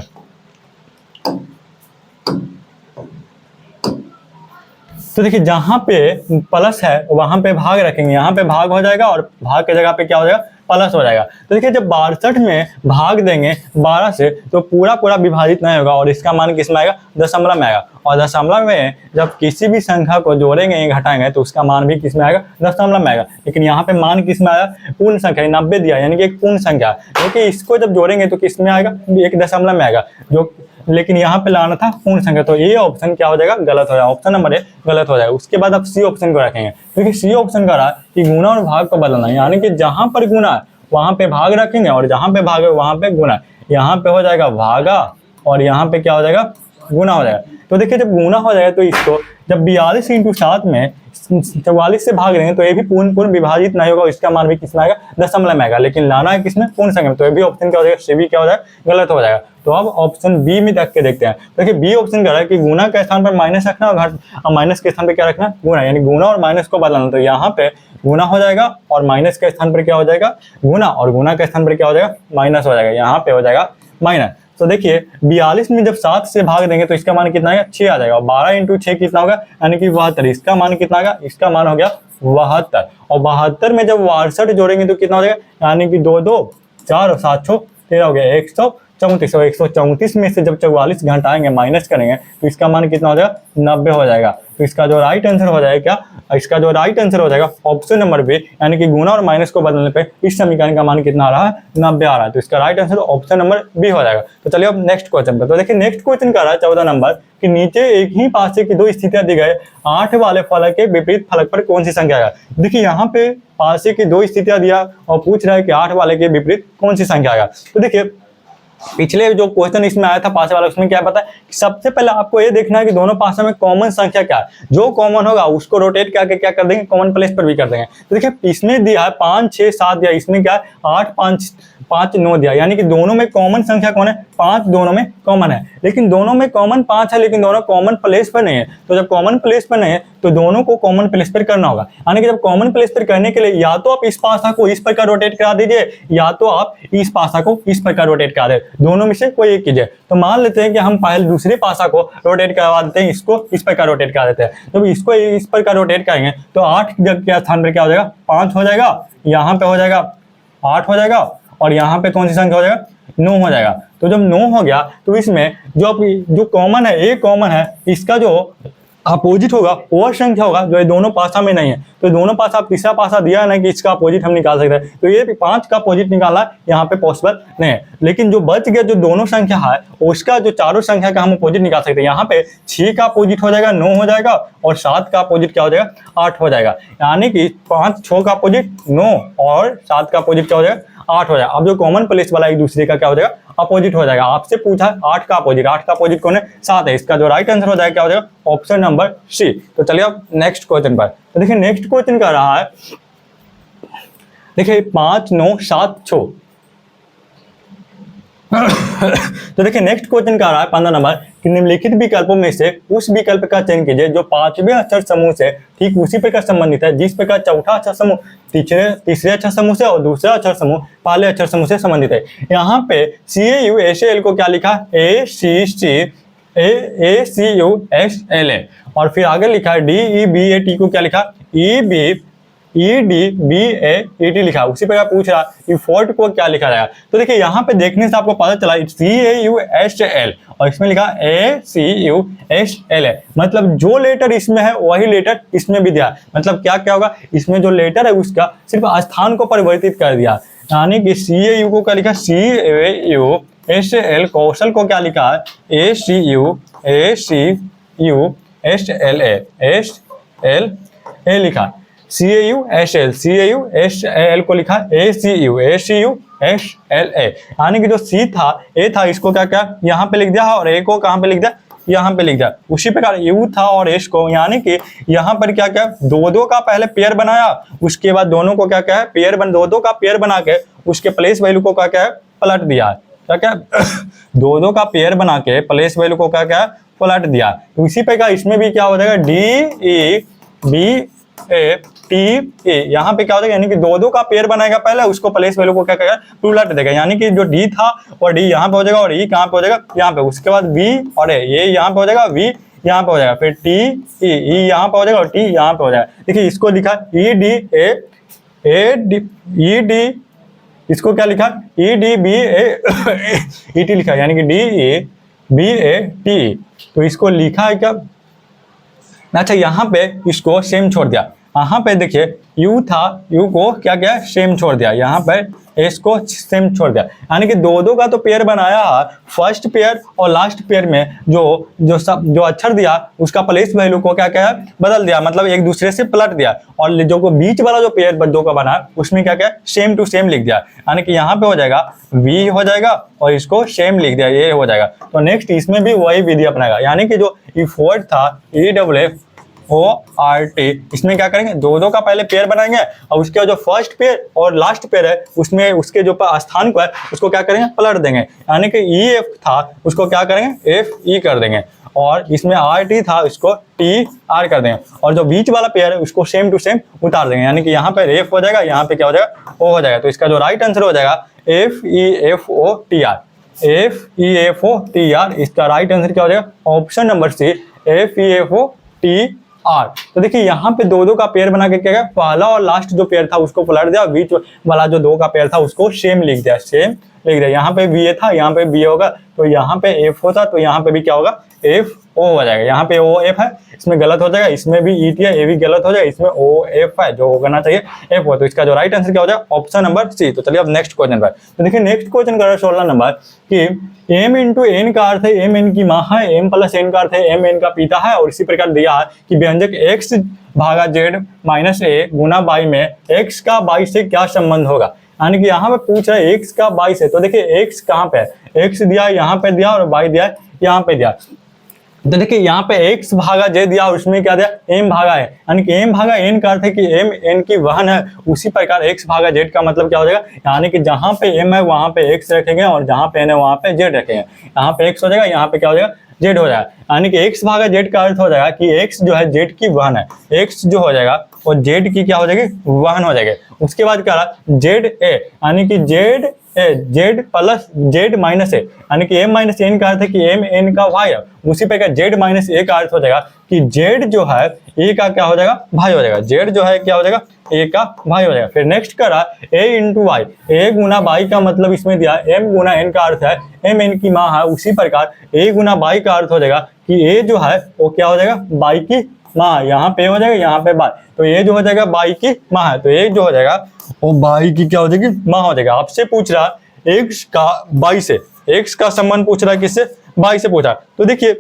तो देखिए जहां पे प्लस है वहां पे भाग रखेंगे, यहाँ पे भाग हो जाएगा और भाग की जगह पे क्या हो जाएगा प्लस हो जाएगा। तो देखिए जब 62 में भाग देंगे 12 से तो पूरा पूरा विभाजित नहीं होगा और इसका मान किस में आएगा, दशमलव में आएगा, और दशमलव में जब किसी भी संख्या को जोड़ेंगे या घटाएंगे तो उसका मान भी किस में आएगा, दशमलव में आएगा। लेकिन यहाँ पे मान किस में आया, पूर्ण संख्या 90 दिया, यानी कि एक पूर्ण संख्या, क्योंकि इसको जब जोड़ेंगे तो किस में आएगा, एक दशमलव में आएगा, जो लेकिन यहाँ पे लाना था पूर्ण संख्या, तो ये ऑप्शन क्या हो जाएगा, गलत हो जाएगा, ऑप्शन नंबर ए गलत हो जाएगा। उसके बाद आप सी ऑप्शन को रखेंगे, क्योंकि सी ऑप्शन का रहा कि गुणा और भाग को बदलना, यानी कि जहां पर गुणा है वहां पे भाग रखेंगे और जहां पे भाग है वहां पे गुणा, यहाँ पे हो जाएगा भागा और यहाँ पे क्या हो जाएगा गुणा हो जाएगा। तो देखिए जब गुणा हो जाएगा तो इसको जब 42 × 7 में 44 से भाग देंगे तो ये भी पूर्ण विभाजित नहीं होगा, इसका मान भी किसमें आएगा, दशमलव में आएगा, लेकिन लाना है किसमें, पूर्ण संख्या में, तो ये भी ऑप्शन क्या हो जाएगा, सी भी क्या हो जाएगा, गलत हो जाएगा। तो अब ऑप्शन बी में देख के देखते हैं। देखिए बी ऑप्शन कह रहा है कि गुणा के स्थान पर माइनस रखना और माइनस के स्थान पर क्या रखना, गुणा, यानी गुणा और माइनस को बदलना, तो यहाँ पे गुणा हो जाएगा और माइनस के स्थान पर क्या हो जाएगा गुणा, और गुणा के स्थान पर क्या हो जाएगा माइनस हो जाएगा, यहाँ पे हो जाएगा माइनस। तो देखिए 42 में जब 7 से भाग देंगे तो इसका मान कितना आएगा, 6 आ जाएगा, और 12 × 6 कितना होगा, यानी कि 72, इसका मान कितना आएगा, इसका मान हो गया 72, और 72 में जब 62 जोड़ेंगे तो कितना हो जाएगा, यानी कि 2 2 4 और 7 6 13 हो गया 134, और 134 में से जब 44 घटाएंगे माइनस करेंगे तो इसका मान कितना हो जाएगा, 90 हो जाएगा। तो इसका जो राइट आंसर हो जाएगा क्या, इसका जो राइट आंसर हो जाएगा ऑप्शन नंबर बी, यानी कि गुना और माइनस को बदलने पे इस समीकरण का मान कितना आ रहा है, 90 आ रहा है। तो इसका right answer option number B हो जाएगा। तो चलिए अब नेक्स्ट क्वेश्चन पे। तो देखिए नेक्स्ट क्वेश्चन का रहा है 14 नंबर कि नीचे एक ही पासे की दो स्थितियां दी गए, 8 वाले फलक के विपरीत फलक पर कौन सी संख्या आएगा। देखिए यहाँ पे पासे की दो स्थितियां दिया और पूछ रहा है कि 8 वाले के विपरीत कौन सी संख्या आएगा। तो देखिए पिछले जो क्वेश्चन इसमें आया था पासे वाला, उसमें क्या पता है, सबसे पहले आपको ये देखना है कि दोनों पासों में कॉमन संख्या क्या है। जो कॉमन होगा उसको रोटेट करके क्या कर देंगे, कॉमन प्लेस पर भी कर देंगे। तो देखिए इसमें दिया है 5 6 7 दिया, इसमें क्या है 8 5 5 9 दिया, यानी कि दोनों में कॉमन संख्या कौन है, 5 दोनों में कॉमन है। लेकिन दोनों में कॉमन 5 है, लेकिन दोनों कॉमन प्लेस पर नहीं है। तो जब कॉमन प्लेस पर नहीं है तो दोनों को कॉमन प्लेस पर करना होगा। यानी कि जब कॉमन प्लेस पर करने के लिए या तो आप इस पासा को इस प्रकार रोटेट करा दीजिए, या तो आप इस पासा को इस प्रकार रोटेट करा दे, दोनों में से कोई एक कीजिए। तो मान लेते हैं कि हम पहले दूसरे पासा को रोटेट करवा देते हैं, इसको इस प्रकार रोटेट करा देते हैं। तो इसको इस प्रकार रोटेट करेंगे तो 8 के स्थान पर क्या हो जाएगा, 5 हो जाएगा, यहाँ पे हो जाएगा 8 हो जाएगा, और यहाँ पे कौन सी संख्या हो जाएगा, 9 हो जाएगा। तो जब 9 हो गया तो इसमें जो कॉमन है, एक कॉमन है, इसका जो अपोजिट होगा वो संख्या होगा जो ये दोनों पासा में नहीं है। तो दोनों पासा, तीसरा पासा दिया है ना कि इसका अपोजिट हम निकाल सकते हैं, तो ये 5 का अपोजिट निकालना यहाँ पे पॉसिबल नहीं है। लेकिन जो बच गया जो दोनों संख्या है उसका जो चारों संख्या का हम अपोजिट निकाल सकते हैं। यहाँ पे 6 का अपोजिट हो जाएगा 9 हो जाएगा, और 7 का अपोजिट क्या हो जाएगा, 8 हो जाएगा। यानी कि 5 6 का अपोजिट 9 और 7 का अपोजिट क्या हो जाएगा, 8 हो जाएगा। अब जो कॉमन प्लेस वाला एक दूसरे का क्या हो जाएगा, अपोजिट हो जाएगा। आपसे पूछा 8 का अपोजिट, 8 का अपोजिट कौन है, 7 है। इसका जो राइट आंसर हो जाएगा क्या हो जाएगा, ऑप्शन नंबर सी। तो चलिए अब नेक्स्ट क्वेश्चन पर। तो देखिए नेक्स्ट क्वेश्चन का रहा है, देखिए 5 9 7 6। तो देखिए नेक्स्ट क्वेश्चन का रहा है 15 नंबर कि निम्नलिखित विकल्पों में से उस विकल्प का चयन कीजिए जो 5वें अक्षर समूह से ठीक उसी प्रकार संबंधित है जिस प्रकार चौथा अक्षर समूह तीसरे अक्षर समूह से और दूसरा अक्षर समूह पहले अक्षर समूह से संबंधित है। यहाँ पे CAUSAL को क्या लिखा, ACCACUSLA, और फिर आगे लिखा है DEBAT को क्या लिखा, EDBAET लिखा। उसी प्रकार पूछ रहा कि फोर्थ को क्या लिखा जाएगा। तो देखिए यहाँ पे देखने से आपको पता चला CAUSL और इसमें लिखा ACUSLA, मतलब जो लेटर इसमें है वही लेटर इसमें भी दिया। मतलब क्या क्या होगा, इसमें जो लेटर है उसका सिर्फ स्थान को परिवर्तित कर दिया। यानी कि CAU को क्या लिखा, CAUSL, कौशल को क्या लिखा है, ACUSLA लिखा। CAUSL को लिखा ACUSLA। यानी कि जो C था, A था, इसको क्या क्या यहाँ पे लिख दिया और A को कहाँ पे लिख दिया, यहाँ पे लिख दिया। उसी प्रकार U था और S को, यानी कि यहाँ पर क्या क्या दो का पहले पेयर बनाया, उसके बाद दोनों को क्या क्या है पेयर दो का पेयर बना के उसके प्लेस वैल्यू को क्या क्या है पलट दिया। क्या क्या दो का पेयर बना के प्लेस वैल्यू को क्या क्या है पलट दिया। तो इसी प्रकार इसमें भी क्या हो जाएगा, DEBATE, यहाँ पे क्या हो जाएगा, यानी कि दो का पेयर बनाएगा पहले, उसको प्लेस वैल्यू को क्या करेगा उलट देगा। यानी कि जो D था और D यहाँ पे हो जाएगा और E कहाँ पे हो जाएगा, यहाँ पे। उसके बाद V और A, ये यहाँ पे हो जाएगा, V यहाँ पे हो जाएगा, फिर T E यहाँ पे हो जाएगा और T यहाँ पे हो जाएगा। देखिए इसको लिखा ED, इसको क्या लिखा EDBAET लिखा, यानी कि DEBAT। तो इसको लिखा है क्या, अच्छा यहाँ पे इसको सेम छोड़ दिया। यहाँ पे देखिए U था, U को क्या क्या सेम छोड़ दिया, यहाँ पर S को सेम छोड़ दिया। यानी कि दो का तो पेयर बनाया, फर्स्ट पेयर और लास्ट पेयर में जो अक्षर दिया उसका प्लेस वैल्यू को क्या क्या बदल दिया, मतलब एक दूसरे से पलट दिया। और जो बीच वाला जो पेयर दो का बना उसमें क्या क्या सेम टू सेम लिख दिया। यानी कि यहाँ पे हो जाएगा V हो जाएगा और इसको सेम लिख दिया, ये हो जाएगा। तो नेक्स्ट इसमें भी वही विधि अपनाएगा। यानी कि जो E4 था EFFORT, इसमें क्या करेंगे दो का पहले पेयर बनाएंगे और उसके जो फर्स्ट पेयर और लास्ट पेयर है उसमें उसके जो स्थान को है उसको क्या करेंगे पलट देंगे। यानी कि EF था उसको क्या करेंगे FE कर देंगे, और इसमें RT था उसको TR कर देंगे, और जो बीच वाला पेयर है उसको सेम टू सेम उतार देंगे। यानी कि यहाँ पे F हो जाएगा, यहाँ पे क्या हो जाएगा O हो जाएगा। तो इसका जो राइट आंसर हो जाएगा FEFOTR। इसका राइट आंसर क्या हो जाएगा, ऑप्शन नंबर सी FEFOTR। तो देखिए यहाँ पे दो का पेयर बना के क्या, पहला और लास्ट जो पेयर था उसको पलट दिया, बीच वाला जो दो का पेयर था उसको सेम लिख दिया, सेम लिख दिया। यहाँ पे BA था, यहाँ पे BA होगा, तो यहाँ पे F होता तो यहाँ पे भी क्या होगा F ओ हो जाएगा। यहाँ पे ओ एफ है, इसमें गलत हो जाएगा, इसमें भी ई टी है, ये भी गलत हो जाएगा, इसमें ओ एफ है, जो करना चाहिए एफ हो। तो इसका जो राइट आंसर क्या हो जाएगा, ऑप्शन नंबर सी। तो चलिए अब नेक्स्ट क्वेश्चन पर। तो देखिए नेक्स्ट क्वेश्चन कर रहा है 16 नंबर कि m इंटू एन का अर्थ है m n की माँ है, m प्लस n का अर्थ है m n का पिता है, और इसी प्रकार दिया है कि व्यंजक x भागा z माइनस a गुना y में x का y से क्या संबंध होगा। यानी कि यहाँ पे पूछ रहा है x का y से। तो देखिए x कहाँ पे है, x दिया यहाँ पे दिया और y दिया यहाँ पे दिया। तो देखिए यहाँ पे x भागा j दिया और उसमें क्या दिया m भागा है, यानी कि m भागा n का अर्थ है कि m n की वहन है। उसी प्रकार x भागा z का मतलब क्या हो जाएगा, यानी कि जहाँ पे m है वहाँ पे x रखेंगे और जहाँ पे n है वहाँ पे z रखेंगे। यहाँ पे x हो जाएगा, यहाँ पे क्या हो जाएगा z हो जाएगा, यानी कि x भागा z का अर्थ हो जाएगा कि x जो है z की वहन है, x जो हो जाएगा और z की क्या हो जाएगी, वहन हो जाएगी। उसके बाद क्या रहा z a, यानी कि z प्लस z माइनस ए, यानी कि m माइनस एन का अर्थ है कि m n का भाई है। उसी पे क्या z माइनस ए का अर्थ हो जाएगा कि z जो है a का क्या हो जाएगा, भाई हो जाएगा। z जो है क्या हो जाएगा, a का भाई हो जाएगा। फिर नेक्स्ट करा a इंटू वाई, a गुना y का मतलब इसमें दिया m गुना n का अर्थ है m n की माँ है। उसी प्रकार a गुना y का अर्थ हो जाएगा कि a जो है वो क्या हो जाएगा, y की माँ, यहाँ पे हो जाएगा, यहाँ पे y, तो ये जो हो जाएगा y की माँ है, तो ये जो हो जाएगा वो y की क्या हो जाएगी, माँ हो जाएगा। आपसे पूछ रहा x का y से, x का संबंध पूछ रहा है किससे, y से पूछा। तो देखिए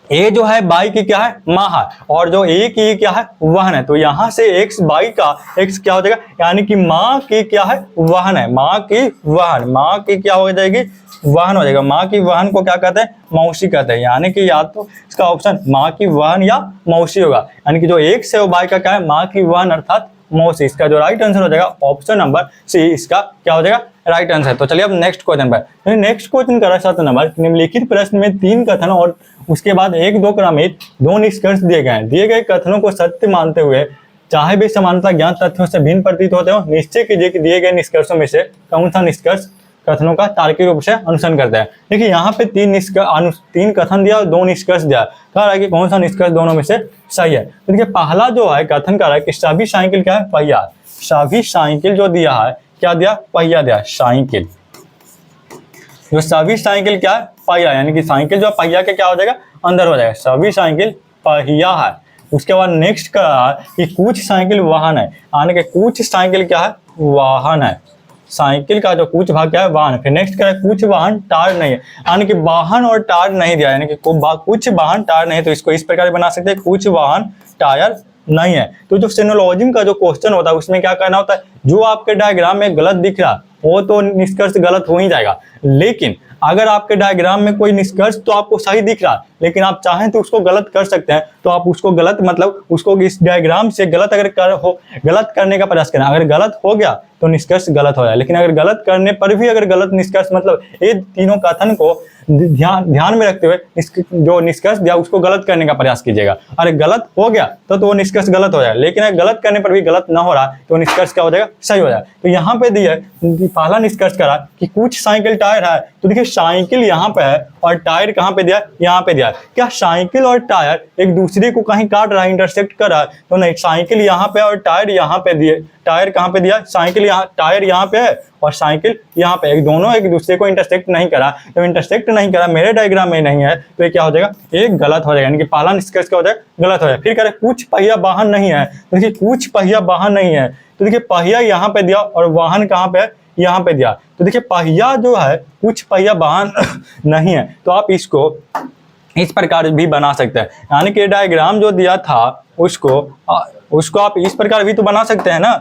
a जो है y की क्या है, माँ है, और जो a की क्या है, वहन है। तो यहाँ से x y का x क्या हो जाएगा, यानी कि माँ की क्या है, वहन है, माँ की वहन, माँ की क्या हो जाएगी, वहन हो जाएगा। माँ की वहन को क्या कहते हैं, मौसी कहते हैं, यानी कि या तो इसका ऑप्शन माँ की वहन या मौसी होगा। यानी कि जो x है वो y का क्या है, माँ की वहन अर्थात मौसी। इसका जो राइट आंसर हो जाएगा ऑप्शन नंबर सी, इसका क्या हो जाएगा, राइट आंसर। तो चलिए अब नेक्स्ट क्वेश्चन पर। नेक्स्ट क्वेश्चन करा 7 नंबर, निम्नलिखित प्रश्न में 3 कथन और उसके बाद 1-2 क्रमित 2 निष्कर्ष दिए गए हैं। दिए गए कथनों को सत्य मानते हुए चाहे भी समानता ज्ञात तथ्यों से भिन्न प्रतीत होते हो, निश्चय कीजिए कि दिए गए निष्कर्षों में से कौन सा निष्कर्ष कथनों का तार्किक रूप से अनुसरण करते हैं। देखिए यहाँ पे 3 कथन दिया और 2 निष्कर्ष दिया, कह रहा है कि कौन सा निष्कर्ष दोनों में से सही है। तो देखिए पहला जो है कथन कर रहा है कि सभी साइकिल क्या है, पहिया। सभी साइकिल जो दिया है क्या दिया, पहिया दिया, साइकिल। जो सभी साइकिल क्या है, पहिया, यानी कि साइकिल जो पहिया के क्या हो जाएगा, अंदर हो जाएगा, सभी साइकिल पहिया है। उसके बाद नेक्स्ट कर रहा है कि कुछ साइकिल वाहन है, यानी कि कुछ साइकिल क्या है, वाहन है। साइकिल का जो कुछ भाग क्या है, वाहन। फिर नेक्स्ट क्या है, कुछ वाहन टायर नहीं है, यानी कि वाहन और टायर नहीं दिया, यानी कि कुछ वाहन टायर नहीं है। तो इसको इस प्रकार बना सकते हैं, कुछ वाहन टायर नहीं है। तो जो सिनोलॉजिज्म का जो क्वेश्चन होता है उसमें क्या करना होता है, जो आपके डायग्राम में गलत दिख रहा वो तो निष्कर्ष गलत हो ही जाएगा। लेकिन अगर आपके डायग्राम में कोई निष्कर्ष तो आपको सही दिख रहा है, लेकिन आप चाहें तो उसको गलत कर सकते हैं, तो आप उसको गलत मतलब उसको इस डायग्राम से गलत अगर गलत करने का प्रयास करें। अगर गलत हो गया तो निष्कर्ष गलत हो जाए, लेकिन अगर गलत करने पर भी अगर गलत निष्कर्ष मतलब ये तीनों कथन को ध्यान में रखते हुए जो निष्कर्ष दिया उसको गलत करने का प्रयास कीजिएगा। अरे गलत हो गया तो वो निष्कर्ष गलत हो जाए, लेकिन अगर गलत करने पर भी गलत ना हो रहा तो निष्कर्ष क्या हो जाएगा, सही हो जाए। तो यहाँ पे दिया पहला निष्कर्ष करा कि कुछ साइकिल टायर है, तो देखिए साइकिल यहाँ पे है और टायर कहाँ पे दिया, यहाँ पे दिया। क्या साइकिल और टायर एक दूसरे को कहीं काट रहा है, इंटरसेक्ट कर रहा है? तो नहीं, साइकिल यहाँ पे और टायर यहाँ पे दिए। टायर कहाँ पे दिया, साइकिल यहाँ, टायर यहाँ पे है और साइकिल यहाँ पे, दोनों एक दूसरे को इंटरसेक्ट नहीं करा। तो इंटरसेक्ट नहीं करा, मेरे डायग्राम में नहीं है, तो ये क्या हो जाएगा, एक गलत हो जाएगा, यानी कि पहला निष्कर्ष क्या हो जाएगा, गलत हो जाएगा। फिर कह रहे कुछ पहिया वाहन नहीं है, तो देखिए कुछ पहिया वाहन नहीं है, तो देखिए पहिया यहाँ पे दिया और वाहन कहाँ पे है, यहाँ पे दिया। तो देखिए पहिया जो है कुछ पहिया वाहन नहीं है, तो आप इसको इस प्रकार भी बना सकते हैं, यानी कि डायग्राम जो दिया था उसको आप इस प्रकार भी तो बना सकते हैं ना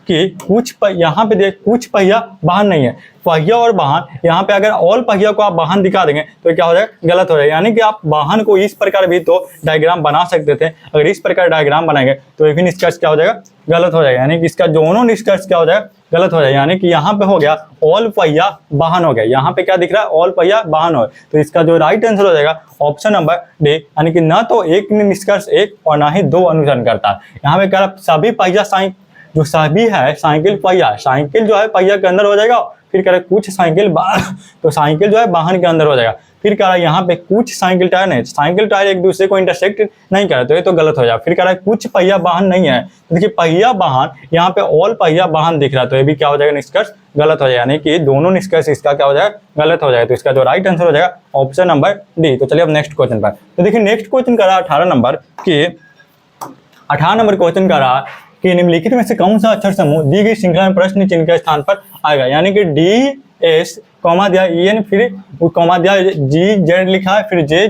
कि कुछ यहाँ पे देख कुछ पहिया वाहन नहीं है, पहिया और वाहन यहाँ पे अगर ऑल पहिया को आप वाहन दिखा देंगे तो क्या हो जाएगा, गलत हो जाएगा। यानी कि आप वाहन को इस प्रकार भी तो डायग्राम बना सकते थे, अगर इस प्रकार डायग्राम बनाएंगे तो ये भी निष्कर्ष क्या हो जाएगा, गलत हो जाएगा। यानी कि इसका दोनों निष्कर्ष क्या हो जाएगा, गलत हो जाएगा। यानी कि यहाँ पे हो गया ऑल पहिया वाहन हो गया, यहाँ पे क्या दिख रहा है, ऑल पहिया वाहन हो। तो इसका जो राइट आंसर हो जाएगा ऑप्शन नंबर डी, यानी कि ना तो एक निष्कर्ष एक और ना ही 2 अनुसरण करता है। यहाँ पे कह रहा सभी पहिया जो सभी है साइकिल पहिया, साइकिल जो है पहिया के अंदर हो जाएगा, फिर कह रहा है कुछ साइकिल तो साइकिल जो है वाहन के अंदर हो जाएगा। फिर कह रहा है यहाँ पे कुछ साइकिल टायर नहीं, साइकिल टायर एक दूसरे को इंटरसेक्ट नहीं करे तो ये तो गलत हो जाएगा। फिर कह रहा है कुछ पहिया वाहन नहीं है, तो देखिए पहिया वाहन यहाँ पे ऑल पहिया वाहन दिख रहा है, तो ये भी क्या हो जाएगा निष्कर्ष गलत हो जाएगा, यानी कि दोनों निष्कर्ष इसका क्या हो जाएगा गलत हो जाएगा। तो इसका जो राइट आंसर हो जाएगा ऑप्शन नंबर डी। तो चलिए अब नेक्स्ट क्वेश्चन पर। तो देखिए नेक्स्ट क्वेश्चन कर रहा है 18 नंबर क्वेश्चन कर रहा है कि निम्नलिखित में से कौन सा अक्षर समूह दी गई श्रृंखला में प्रश्न चिन्ह के स्थान पर आएगा, यानी कि डी एस कॉमा दिया एन, फिर कॉमा दिया जी जेड लिखा है, फिर जे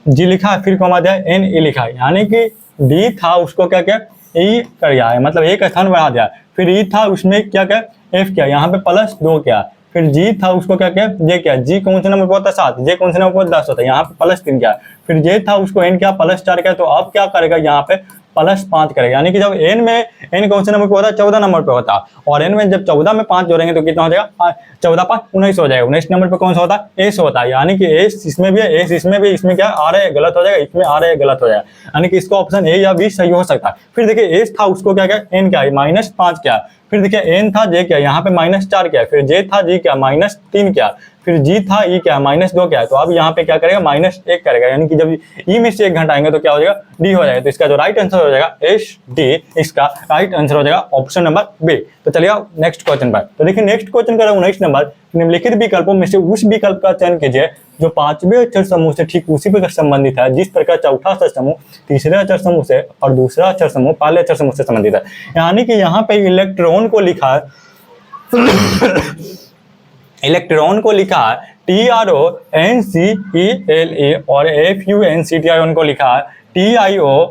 जी लिखा है, फिर कॉमा दिया एन ए लिखा है, यानी कि डी था उसको क्या क्या ई कर गया है, मतलब एक स्थान बढ़ा दिया। फिर ई था उसमें क्या क्या एफ किया, यहाँ पे +2 किया। फिर जी था उसको क्या क्या जे किया, जी कौन से नंबर पर होता है 7, जे कौन से नंबर पर 10 होता है, यहाँ पे +3 किया। फिर जे था उसको एन क्या +4 किया, तो अब क्या करेगा यहाँ पे +5 करेगा, यानी कि जब एन कौन से नंबर पे होता है 14 नंबर पे होता है, और एन में जब 14 में 5 जोड़ेंगे तो कितना हो जाएगा 14 5 19 हो जाएगा। 19 नंबर पे कौन सा होता है एस होता है, यानी कि एस इसमें भी है एस इसमें भी, इसमें क्या आ रहा है गलत हो जाएगा, इसमें आ रहा है गलत हो जाएगा, यानी कि इसका ऑप्शन ए या बी सही हो सकता है। फिर देखिए एस था उसको क्या क्या एन क्या -5 क्या, फिर देखिए एन था जे क्या यहाँ पे -4 क्या, फिर जे था जी क्या -3 क्या, फिर जी था ई क्या -2 क्या है, तो अब यहाँ पे क्या करेगा -1 करेगा, यानी कि जब ई में से 1 घटाएंगे तो क्या हो जाएगा डी हो जाएगा। तो इसका जो राइट आंसर हो जाएगा एस डी, इसका राइट आंसर हो जाएगा ऑप्शन नंबर बी। तो चलिए नेक्स्ट क्वेश्चन पर। तो देखिए नेक्स्ट क्वेश्चन का 19 नंबर, निम्नलिखित विकल्पों में से उस विकल्प का चयन कीजिए जो 5वें अक्षर समूह से ठीक उसी प्रकार संबंधित है जिस प्रकार चौथा अक्षर समूह तीसरे अक्षर समूह से और दूसरा अक्षर समूह पहले अक्षर समूह से संबंधित है। यानी कि यहाँ पे इलेक्ट्रॉन को लिखा है इलेक्ट्रॉन को लिखा है TRONCELE और FUNCTR को लिखा है TIONCNUF।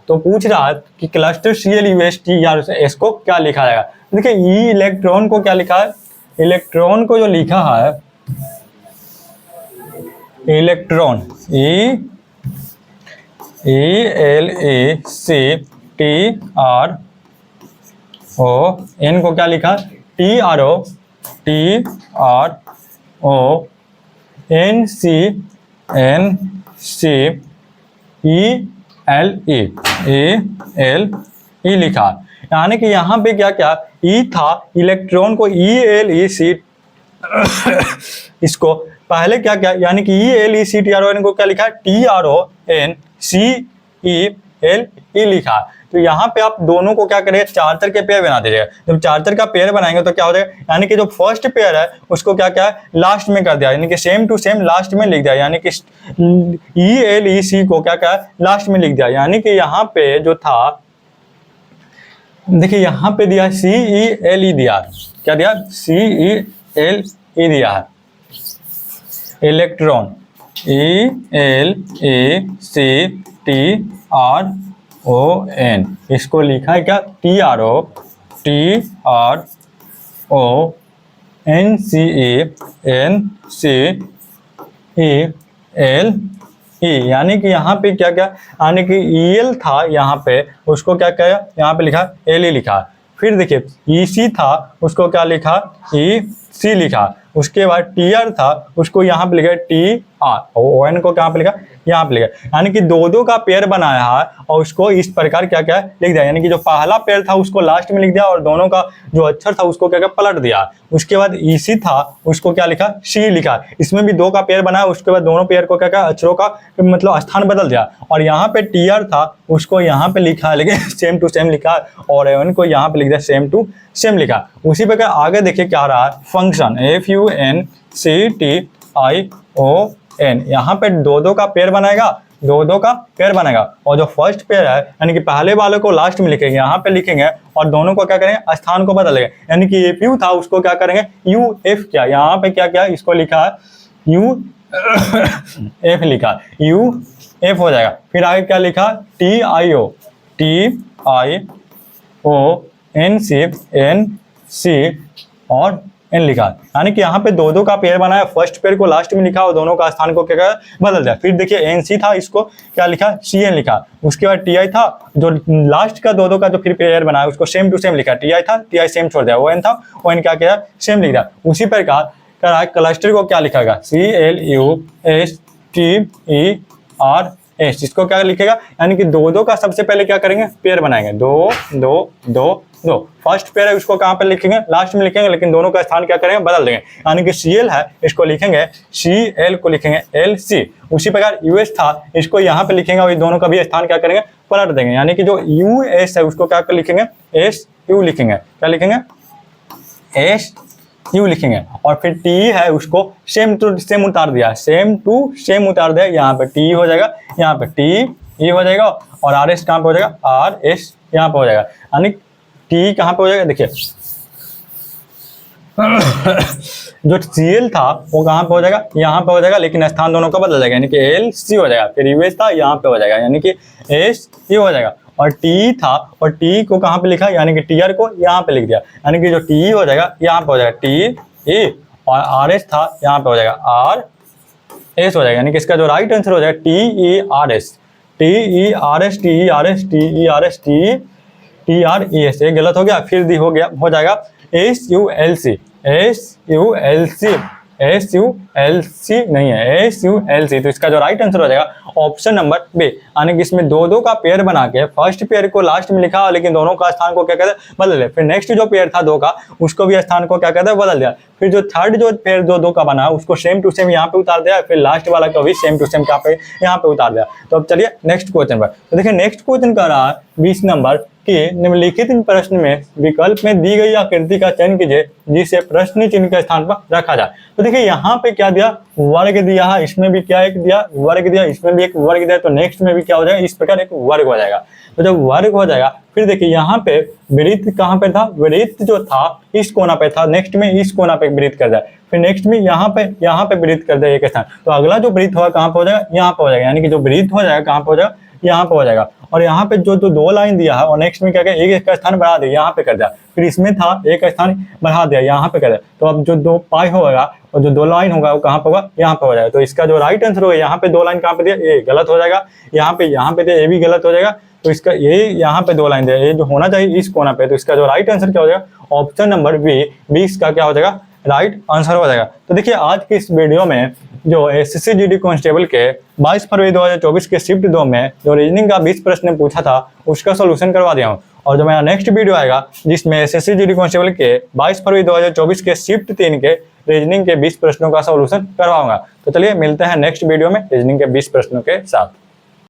तो पूछ रहा है कि क्लस्टर CLUSTR को क्या लिखा जाएगा। देखिए ई इलेक्ट्रॉन को क्या लिखा है, इलेक्ट्रॉन को जो लिखा है इलेक्ट्रॉन ELECTRON को क्या लिखा TRONCNCELE लिखा, यानी कि यहाँ पे क्या क्या ई था इलेक्ट्रॉन को ELEC इसको पहले क्या क्या, यानी कि ELECTRON को क्या लिखा TRONCELE लिखा। तो यहाँ पे आप दोनों को क्या करेंगे चार्जर के पेयर बना दीजिएगा। जब चार्जर का पेयर बनाएंगे तो क्या हो जाएगा, यानी कि जो फर्स्ट पेयर है उसको क्या क्या लास्ट में कर दिया, यानी कि सेम टू सेम लास्ट में लिख दिया, यानी कि ELEC को क्या क्या लास्ट में लिख दिया। यानी कि यहाँ पे जो था देखिए यहाँ पे दिया CELE दिया, क्या दिया CELE दिया है इलेक्ट्रॉन ELECTRON, इसको लिखा है क्या TRONCELE, यानी कि यहाँ पे क्या क्या, यानी कि EL था यहाँ पे उसको क्या क्या यहाँ पे लिखा LE लिखा। फिर देखिए EC था उसको क्या लिखा EC लिखा, उसके बाद TR था उसको यहाँ पे लिखा TR, और ON को कहाँ पे लिखा यहाँ पे लिखा, यानी कि दो का पेयर बनाया है और उसको इस प्रकार क्या क्या लिख दिया, यानी कि जो पहला पेयर था उसको लास्ट में लिख दिया और दोनों का जो अक्षर था उसको क्या क्या पलट दिया। उसके बाद EC था उसको क्या लिखा C लिखा, इसमें भी 2 का पेयर बनाया, उसके बाद दोनों पेयर को क्या क्या अक्षरों का मतलब स्थान बदल दिया, और यहाँ पे TR था उसको यहाँ पे लिखा लेकिन सेम टू सेम लिखा, और ON को यहाँ पे लिख दिया सेम टू सेम लिखा। उसी प्रकार आगे देखिए क्या रहा है फंक्शन FUNCTION, यहाँ पे 2 का पेयर बनाएगा, 2 का पेयर बनाएगा, और जो फर्स्ट पेयर है यानी कि पहले वाले को लास्ट में लिखेंगे यहाँ पे लिखेंगे, और दोनों को क्या करेंगे स्थान को बदलेंगे, यानी कि FU था उसको क्या करेंगे UF किया, यहाँ पे क्या क्या इसको लिखा है UF लिखा, UF हो जाएगा। फिर आगे क्या लिखा TIONC और N लिखा, यानी कि यहाँ पे 2 का पेयर बनाया, फर्स्ट पेयर को लास्ट में लिखा और दोनों का स्थान को क्या बदल दिया। फिर देखिए NC था इसको क्या लिखा CN लिखा, उसके बाद TI था जो लास्ट का 2 का जो फिर पेयर बनाया उसको सेम टू सेम लिखा, TI था TI सेम छोड़ दिया, ON था ON क्या किया सेम लिख दिया। उसी प्रकार क्लस्टर को क्या लिखेगा CLUSTERS, इसको क्या लिखेगा, यानी कि 2 का सबसे पहले क्या करेंगे पेयर बनाएंगे, 2 2 2 दो। फर्स्ट पेयर है उसको कहाँ पे लिखेंगे, लास्ट में लिखेंगे, लेकिन दोनों का स्थान क्या करेंगे, बदल देंगे। यानी कि Cl है, इसको लिखेंगे Cl को लिखेंगे Lc। उसी प्रकार US था, इसको यहाँ पे लिखेंगे और दोनों का भी स्थान क्या करेंगे, पलट देंगे। यानी कि जो US है उसको क्या कर लिखेंगे, SU लिखेंगे। क्या लिखेंगे, SU लिखेंगे। और फिर T है उसको सेम टू सेम उतार दिया, सेम टू सेम उतार दिया। यहाँ पे T हो जाएगा, यहाँ पे T हो जाएगा, और RS कहाँ पे हो जाएगा, RS यहाँ पे हो जाएगा। यानी T कहाँ पे हो जाएगा, देखिए जो Cl था वो कहाँ पे हो जाएगा, यहाँ पे हो जाएगा, लेकिन स्थान दोनों का बदल जाएगा। यानी कि Lc हो जाएगा, फिर US था यहाँ पे हो जाएगा, यानी कि SU हो जाएगा। और T था, और T को कहाँ पे लिखा, यानी कि Tr को यहाँ पे लिख दिया। यानी कि जो T हो जाएगा यहाँ पे हो जाएगा Te, और RS था यहाँ पे हो जाएगा RS हो जाएगा। यानी कि इसका जो राइट आंसर हो जाएगा TERS, TERS, TERS, TERS, TRES। ये गलत हो गया, फिर दी हो जाएगा SULC, SULC नहीं है, SULC। तो इसका जो राइट आंसर हो जाएगा ऑप्शन नंबर बी। यानी कि इसमें दो दो का पेयर बना के फर्स्ट पेयर को लास्ट में लिखा, लेकिन दोनों का स्थान को क्या कहते हैं, बदल दिया। फिर नेक्स्ट जो पेयर था दो का, उसको भी स्थान को क्या कहते हैं, बदल दिया। फिर जो थर्ड जो पेयर दो का बना उसको सेम टू सेम यहाँ पे उतार दिया, फिर लास्ट वाला को भी सेम टू सेम यहाँ पे उतार दिया। तो अब चलिए नेक्स्ट क्वेश्चन पर। तो देखिए नेक्स्ट क्वेश्चन कर रहा है 20 नंबर कि निम्नलिखित इन प्रश्न में विकल्प में दी गई आकृति का चयन कीजिए जिसे प्रश्न चिन्ह के स्थान पर रखा जाए। तो देखिए यहाँ पे क्या दिया, वर्ग दिया है, इसमें भी क्या एक दिया, वर्ग दिया, इसमें भी एक वर्ग दिया। तो नेक्स्ट में भी क्या हो जाएगा, इस प्रकार एक वर्ग हो जाएगा। तो जब वर्ग हो जाएगा, फिर देखिए यहाँ पे वृत्त कहाँ पे था, वृत्त जो था इस कोना पे था, नेक्स्ट में इस कोना पे वृत्त कर जाए, फिर नेक्स्ट में यहाँ पे वृत्त कर दे एक स्थान। तो अगला जो वृत्त होगा कहाँ पे हो जाएगा, यहाँ पे हो जाएगा। यानी कि जो वृत्त हो जाएगा कहाँ पे हो जाएगा, यहाँ पे हो जाएगा। और यहाँ पे जो दो लाइन दिया है और नेक्स्ट में क्या किया, एक का स्थान बढ़ा दिया, यहाँ पे कर दिया। फिर इसमें था एक स्थान बढ़ा दिया, यहाँ पे कर दिया। तो अब जो दो पाई होगा और जो दो लाइन होगा वो कहाँ पे होगा, यहाँ पे हो जाएगा। तो इसका जो राइट आंसर होगा, यहाँ पे दो लाइन कहाँ पे दिया, ये गलत हो जाएगा। यहाँ पे दिया, ये भी गलत हो जाएगा। तो इसका ये यहाँ पे दो लाइन दिया, ये जो होना चाहिए इस कोना पे। तो इसका जो राइट आंसर क्या हो जाएगा, ऑप्शन नंबर बी, 20 का क्या हो जाएगा, राइट आंसर हो जाएगा। तो देखिए आज के इस वीडियो में जो SSC GD कांस्टेबल के 22 फरवरी 2024 के शिफ्ट 2 में जो रीजनिंग का 20 प्रश्न पूछा था उसका सोल्यूशन करवा दिया हूँ। और जो मेरा नेक्स्ट वीडियो आएगा जिसमें SSC GD कांस्टेबल के 22 फरवरी 2024 के शिफ्ट 3 के रीजनिंग के 20 प्रश्नों का सोल्यूशन करवाऊंगा। तो चलिए मिलते हैं नेक्स्ट वीडियो में रीजनिंग के 20 प्रश्नों के साथ।